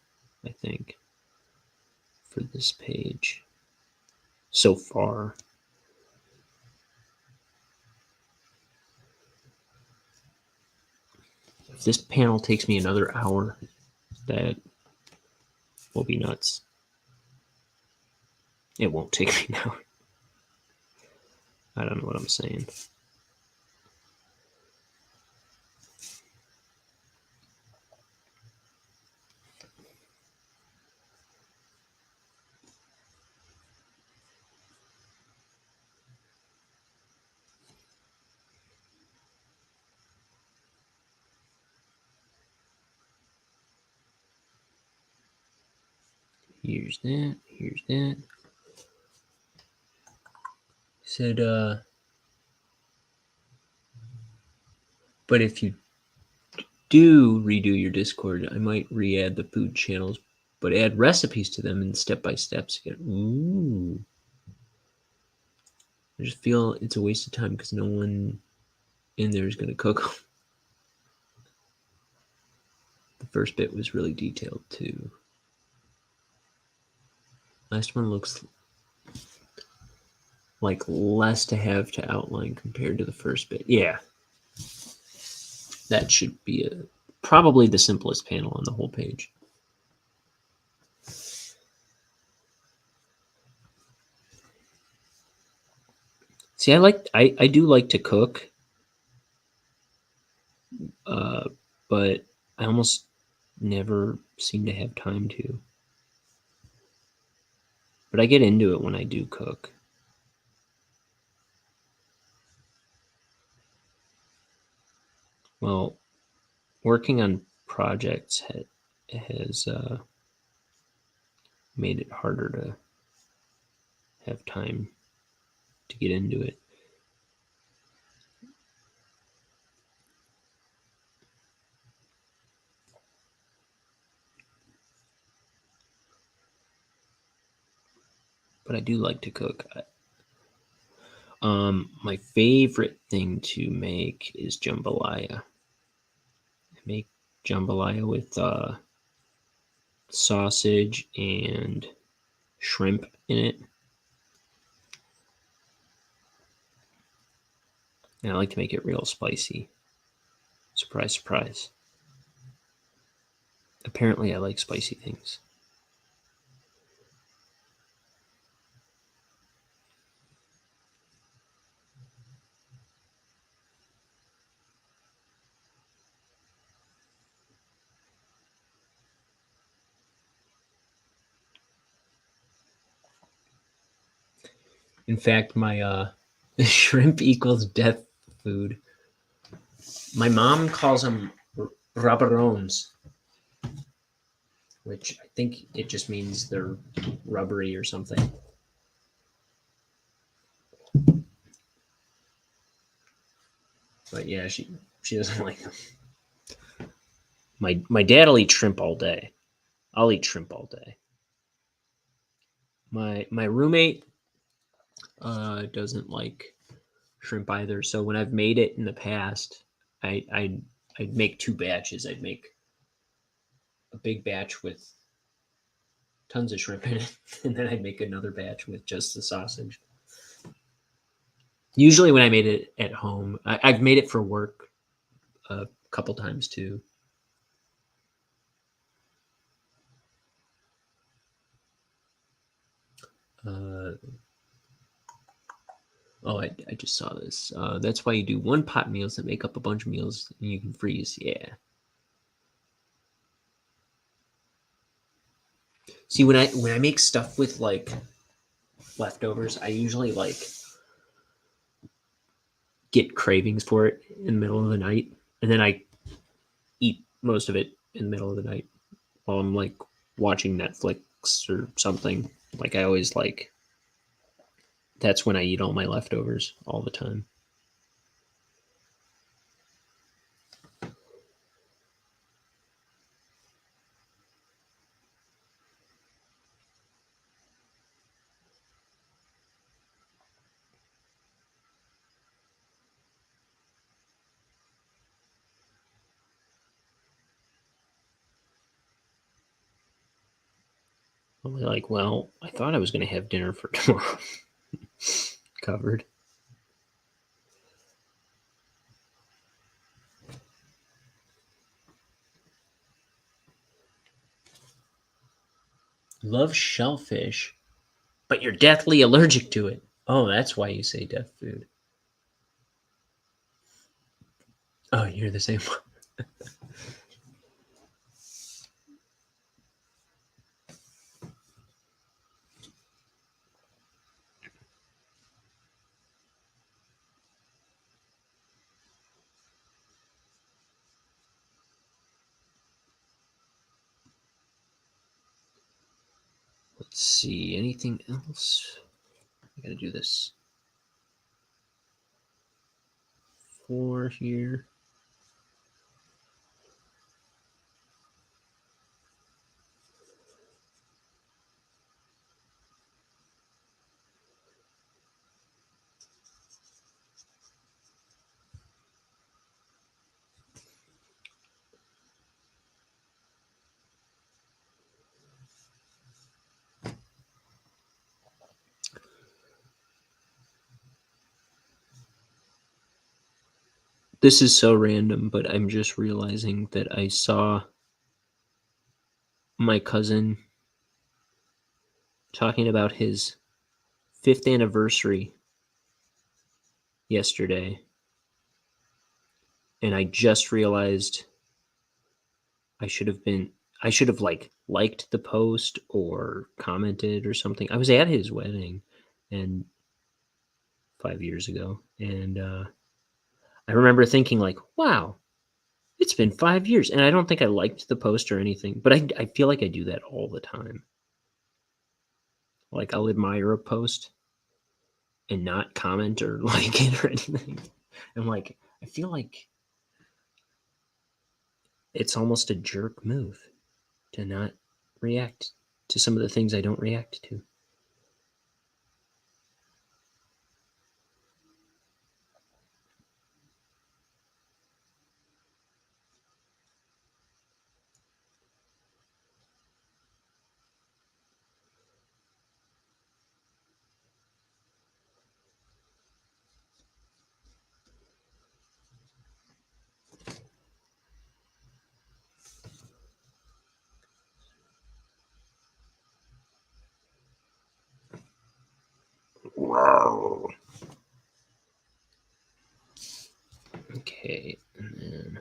I think, for this page so far. If this panel takes me another hour, that will be nuts. It won't take me an hour. I don't know what I'm saying. Here's that. Here's that. Said, but if you do redo your Discord, I might re-add the food channels, but add recipes to them and step-by-steps again. Ooh. I just feel it's a waste of time because no one in there is going to cook. The first bit was really detailed too. Last one looks like less to have to outline compared to the first bit. Yeah. That should be probably the simplest panel on the whole page. See, I do like to cook, but I almost never seem to have time to. But I get into it when I do cook. Well, working on projects has made it harder to have time to get into it. But I do like to cook. My favorite thing to make is jambalaya. I make jambalaya with sausage and shrimp in it. And I like to make it real spicy. Surprise, surprise. Apparently, I like spicy things. In fact, my shrimp equals death food. My mom calls them rubberones, which I think it just means they're rubbery or something. But yeah, she doesn't like them. My dad'll eat shrimp all day. I'll eat shrimp all day. My roommate doesn't like shrimp either. So when I've made it in the past, I'd make 2 batches. I'd make a big batch with tons of shrimp in it, and then I'd make another batch with just the sausage. Usually when I made it at home, I've made it for work a couple times too. Oh, I just saw this. That's why you do 1 pot meals that make up a bunch of meals and you can freeze. Yeah. See, when I make stuff with like leftovers, I usually like get cravings for it in the middle of the night, and then I eat most of it in the middle of the night while I'm like watching Netflix or something. Like I always like that's when I eat all my leftovers all the time. I'll be like, well, I thought I was going to have dinner for tomorrow. Covered. Love shellfish, but you're deathly allergic to it. Oh, that's why you say death food. Oh, you're the same one. Let's see, anything else? I gotta do this 4 here. This is so random, but I'm just realizing that I saw my cousin talking about his 5th anniversary yesterday, and I just realized I should have like liked the post or commented or something. I was at his wedding and 5 years ago, and I remember thinking like, wow, it's been 5 years, and I don't think I liked the post or anything, but I feel like I do that all the time. Like I'll admire a post and not comment or like it or anything. I'm like, I feel like it's almost a jerk move to not react to some of the things I don't react to. Wow. Okay, and then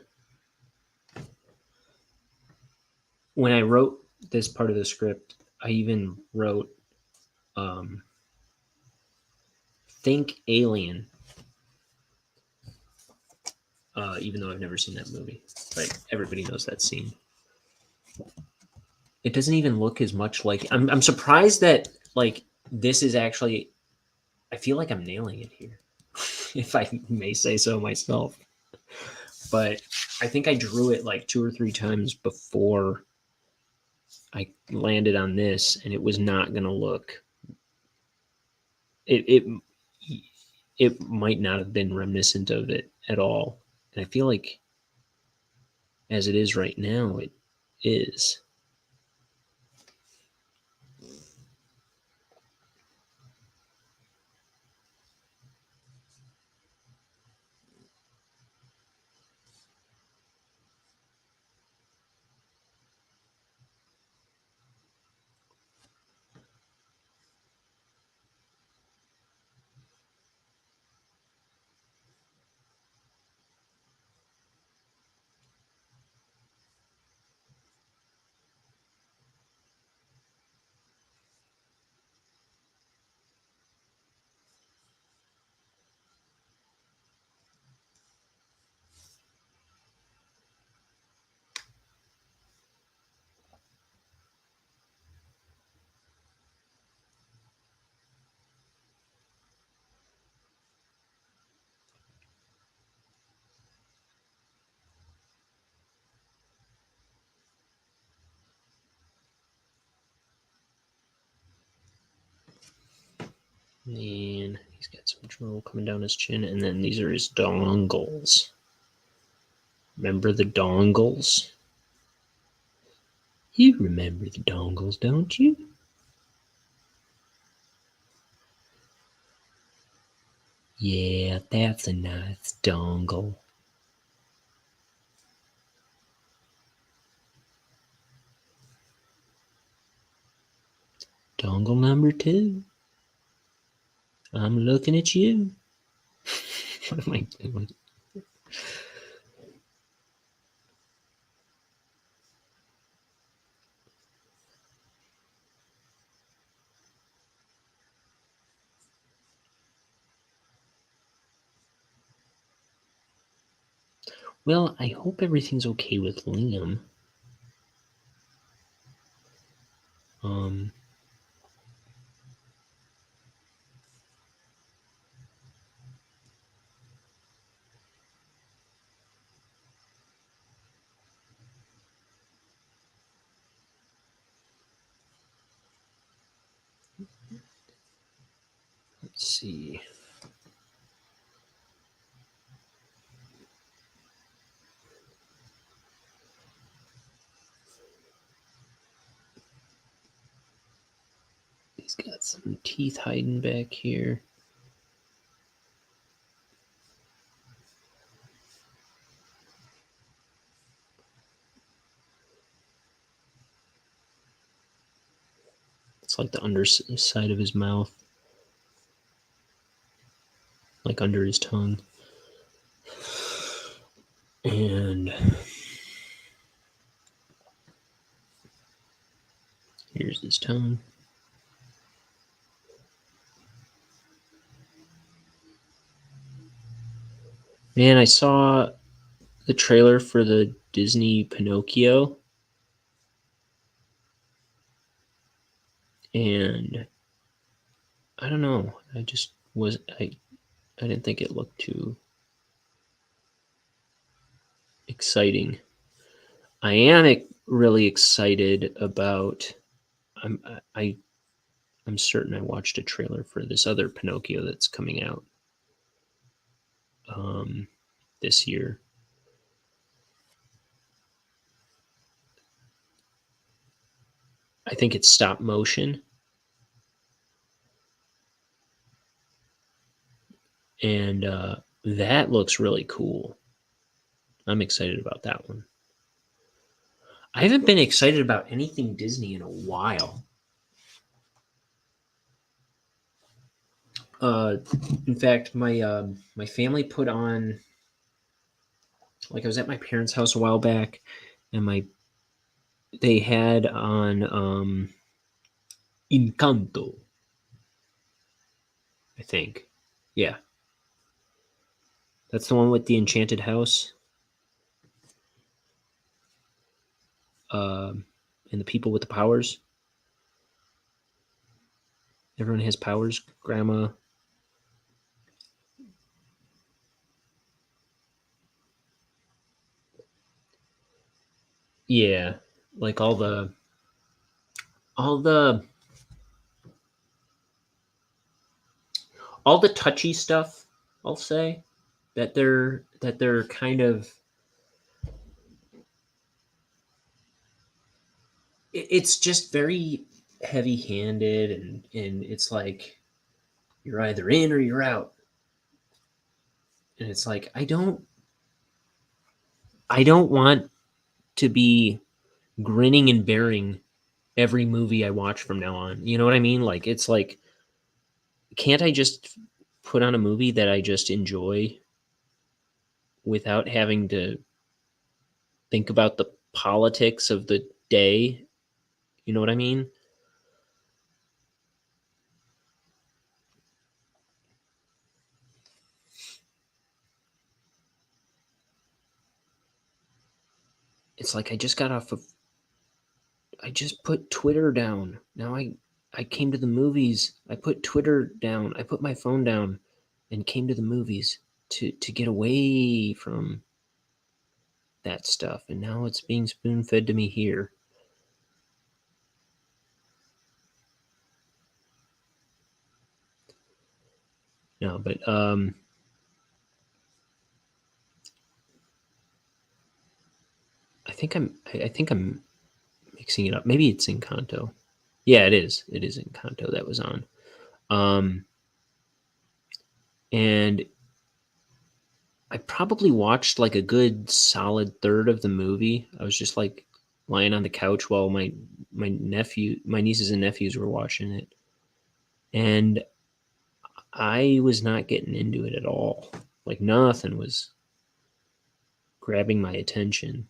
when I wrote this part of the script, I even wrote think Alien, even though I've never seen that movie, but everybody knows that scene. It doesn't even look as much like. I'm surprised that like this is actually. I feel like I'm nailing it here, if I may say so myself. but I think I drew it like 2 or 3 times before I landed on this, and it was not going to look. It might not have been reminiscent of it at all, and I feel like as it is right now, it is. And he's got some drool coming down his chin, and then these are his dongles. Remember the dongles? You remember the dongles, don't you? Yeah, that's a nice dongle. Dongle number 2. I'm looking at you. What am I doing? Well, I hope everything's okay with Liam. Let's see. He's got some teeth hiding back here. It's like the underside of his mouth, like under his tongue. And here's his tongue. Man, I saw the trailer for the Disney Pinocchio, and I don't know. I didn't think it looked too exciting. I am really excited about. I'm certain I watched a trailer for this other Pinocchio that's coming out this year. I think it's stop motion. And that looks really cool. I'm excited about that one. I haven't been excited about anything Disney in a while. In fact, my family put on, like, I was at my parents' house a while back, and they had on Encanto, I think. Yeah, that's the one with the enchanted house. And the people with the powers. Everyone has powers. Grandma. Yeah, like all the all the touchy stuff, I'll say, that they're kind of it's just very heavy-handed, and it's like you're either in or you're out. And it's like I don't want to be grinning and bearing every movie I watch from now on. You know what I mean? Like it's like can't I just put on a movie that I just enjoy without having to think about the politics of the day? You know what I mean? It's like I just put Twitter down. Now I came to the movies. I put Twitter down. I put my phone down and came to the movies to get away from that stuff. And now it's being spoon-fed to me here. No, but I think I'm mixing it up. Maybe it's Encanto. Yeah, it is. It is Encanto that was on. Um and I probably watched like a good solid third of the movie. I was just like lying on the couch while my nieces and nephews were watching it, and I was not getting into it at all. Like nothing was grabbing my attention.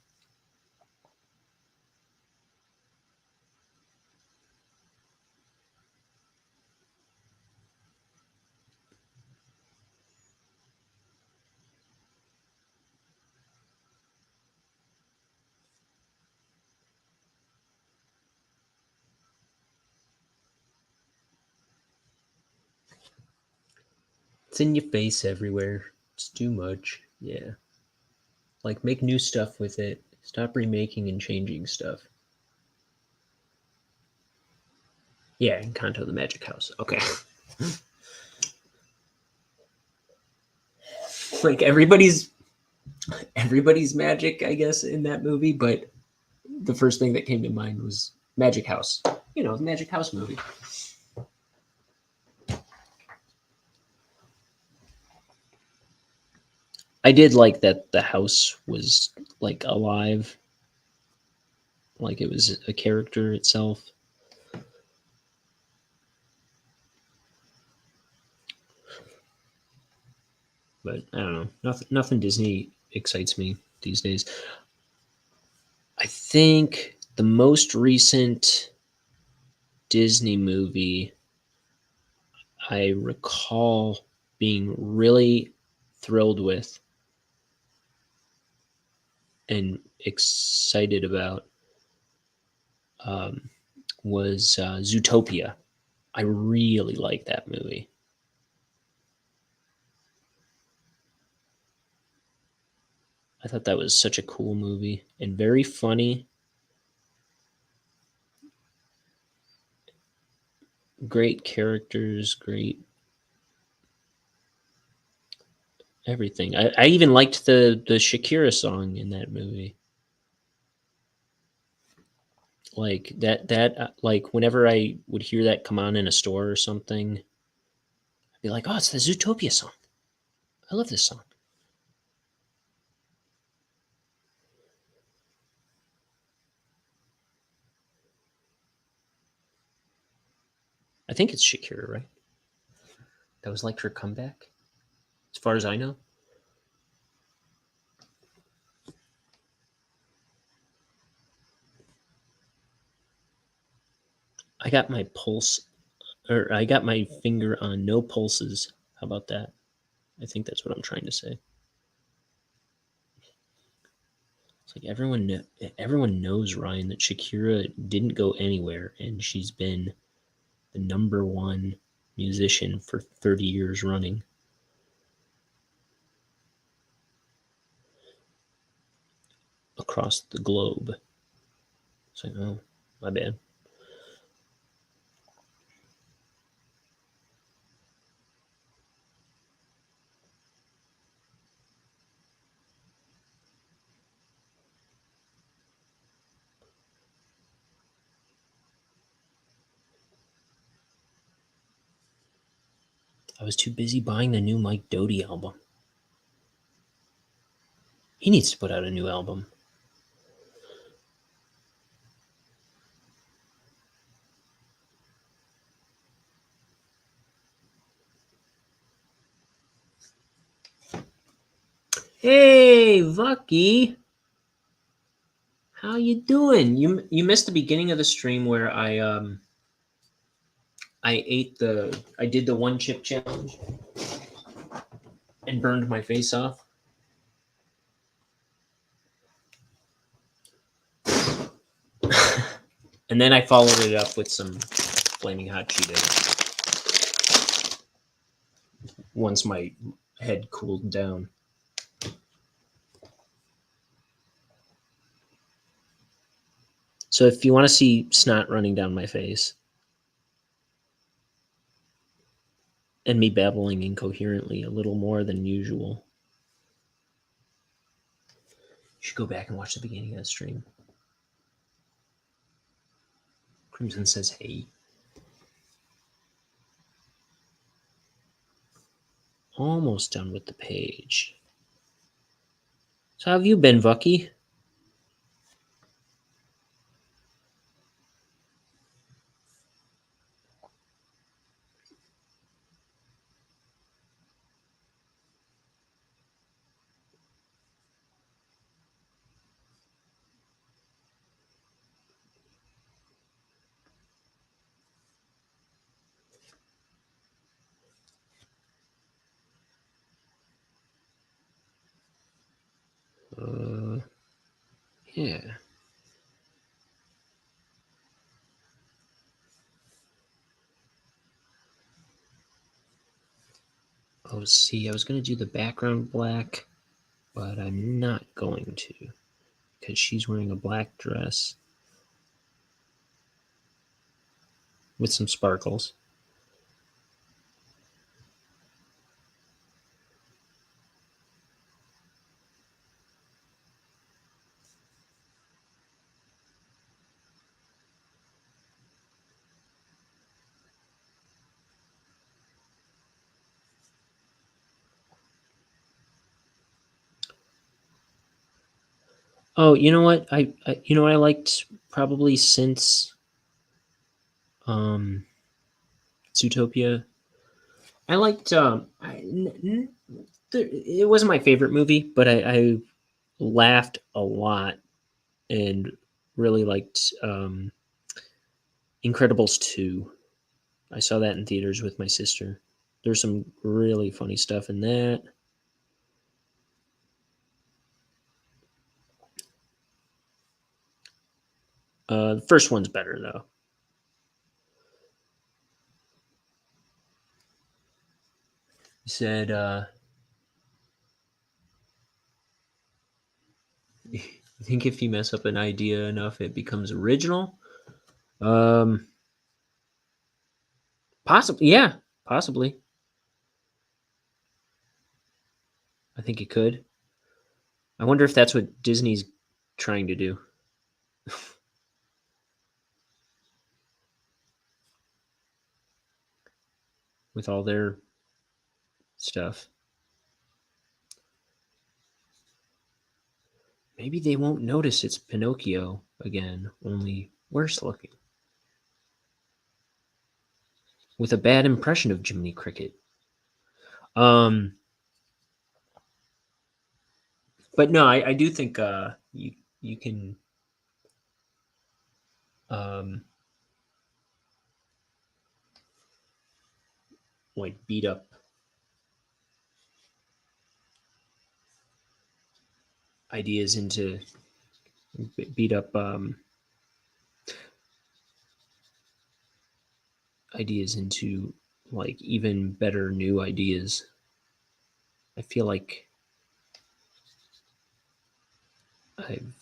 It's in your face everywhere. It's too much. Yeah. Like make new stuff with it. Stop remaking and changing stuff. Yeah, Encanto the Magic House. Okay. Like everybody's magic, I guess, in that movie, but the first thing that came to mind was Magic House. You know, the Magic House movie. I did like that the house was like alive, like it was a character itself. But I don't know. Nothing Disney excites me these days. I think the most recent Disney movie I recall being really thrilled with and excited about um, was Zootopia. I really like that movie. I thought that was such a cool movie and very funny. Great characters, great everything. I even liked the Shakira song in that movie. Like like whenever I would hear that come on in a store or something, I'd be like, "Oh, it's the Zootopia song. I love this song." I think it's Shakira, right? That was like her comeback, as far as I know. I got my pulse, or I got my finger on no pulses. How about that? I think that's what I'm trying to say. It's like everyone knows, Ryan, that Shakira didn't go anywhere, and she's been the number one musician for 30 years running across the globe. It's like, oh, my bad. I was too busy buying the new Mike Doty album. He needs to put out a new album. Hey, Vucky. How you doing? You missed the beginning of the stream where I did the one chip challenge and burned my face off. And then I followed it up with some flaming hot Cheetos once my head cooled down. So if you want to see snot running down my face and me babbling incoherently a little more than usual, you should go back and watch the beginning of the stream. Crimson says, hey. Almost done with the page. So how have you been, Vucky? Yeah. Oh, see, I was going to do the background black, but I'm not going to because she's wearing a black dress with some sparkles. Oh, you know what? I liked probably since Zootopia. I liked it wasn't my favorite movie, but I laughed a lot and really liked Incredibles 2. I saw that in theaters with my sister. There's some really funny stuff in that. The first one's better, though. He said, I think if you mess up an idea enough, it becomes original. Possibly, yeah, possibly. I think it could. I wonder if that's what Disney's trying to do. With all their stuff. Maybe they won't notice it's Pinocchio again, only worse looking. With a bad impression of Jiminy Cricket. But no, I do think you can like beat up ideas into beat up ideas into like even better new ideas. I feel like I've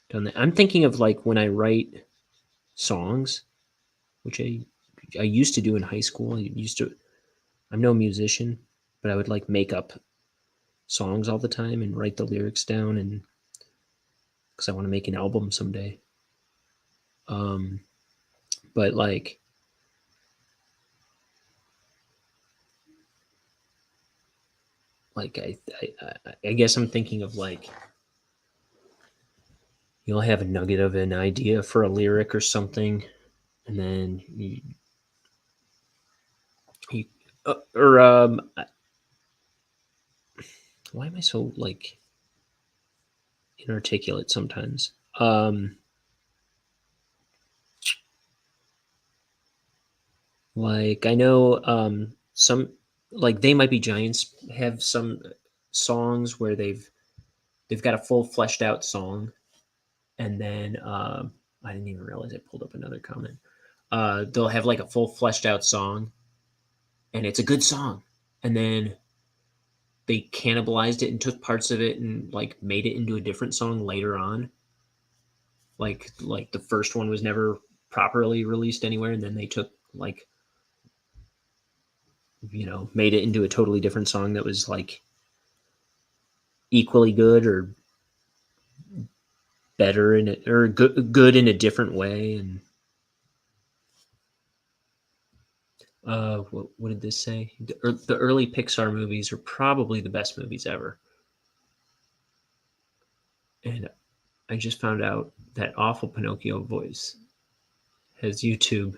done that. I'm thinking of like when I write songs, which I used to do in high school. I'm no musician, but I would like make up songs all the time and write the lyrics down, and because I want to make an album someday. But I guess I'm thinking of like you'll have a nugget of an idea for a lyric or something, and then you or why am I so like inarticulate sometimes? Like I know some like They Might Be Giants have some songs where they've got a full fleshed out song, and then I didn't even realize I pulled up another comment. They'll have like a full fleshed out song, and it's a good song, and then they cannibalized it and took parts of it and like made it into a different song later on. Like the first one was never properly released anywhere, and then they took like made it into a totally different song that was like equally good or better in it or good in a different way. And what did this say? The early Pixar movies are probably the best movies ever. And I just found out that awful Pinocchio voice has YouTube.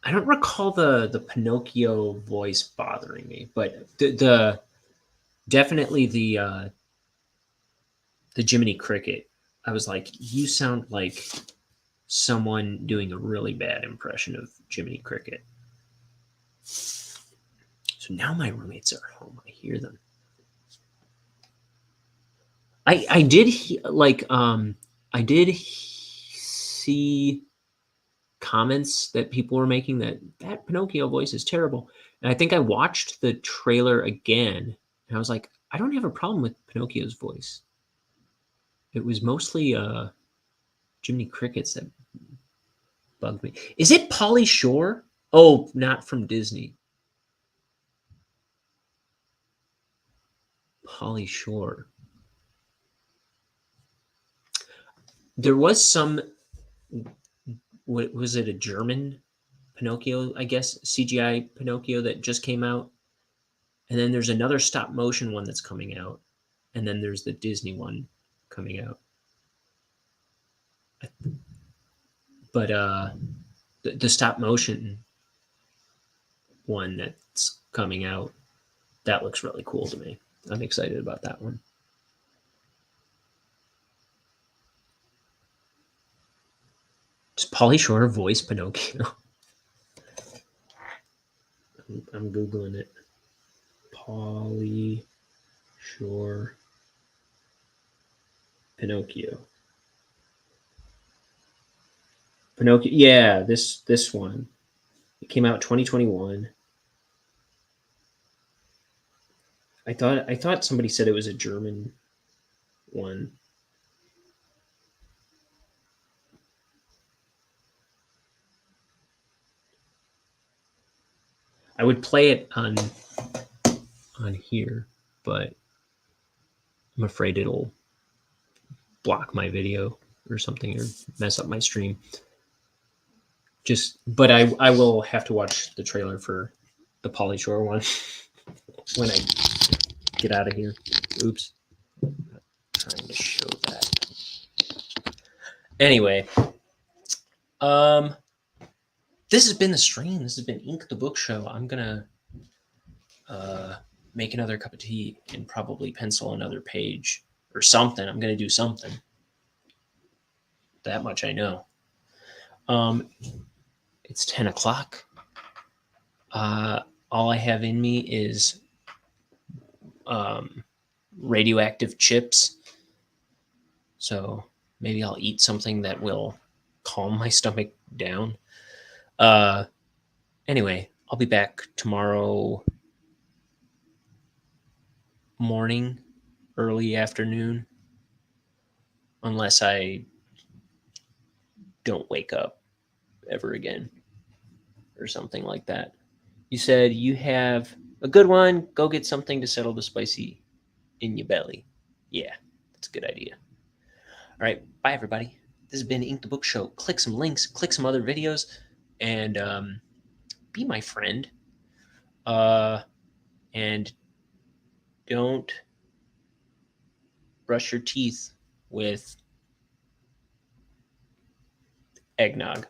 I don't recall the Pinocchio voice bothering me, but the definitely the Jiminy Cricket. I was like, you sound like someone doing a really bad impression of Jiminy Cricket. So now my roommates are home. I hear them. I did I did see comments that people were making that Pinocchio voice is terrible. And I think I watched the trailer again and I was like, I don't have a problem with Pinocchio's voice. It was mostly Jiminy Cricket's that bugged me. Is it Pauly Shore? Oh, not from Disney. Pauly Shore. There was some. What was it? A German Pinocchio, I guess, CGI Pinocchio that just came out, and then there's another stop motion one that's coming out, and then there's the Disney one coming out. But the stop motion one that's coming out, that looks really cool to me. I'm excited about that one. Does Pauly Shore voice Pinocchio? I'm Googling it. Pauly Shore Pinocchio. Pinocchio. Yeah, this one. It came out 2021. I thought somebody said it was a German one. I would play it on here, but I'm afraid it'll block my video or something or mess up my stream. But I will have to watch the trailer for the Pauly Shore one when I get out of here. Oops. I'm not trying to show that. Anyway, this has been the stream. This has been Ink the Book Show. I'm gonna make another cup of tea and probably pencil another page or something. I'm gonna do something. That much I know. It's 10 o'clock. All I have in me is radioactive chips. So maybe I'll eat something that will calm my stomach down. Anyway, I'll be back tomorrow morning, early afternoon. unless I don't wake up ever again or something like that. You said you have a good one. Go get something to settle the spicy in your belly. Yeah, that's a good idea. All right, bye everybody. This has been Ink the Book Show. Click some links, click some other videos, and be my friend. And don't brush your teeth with eggnog.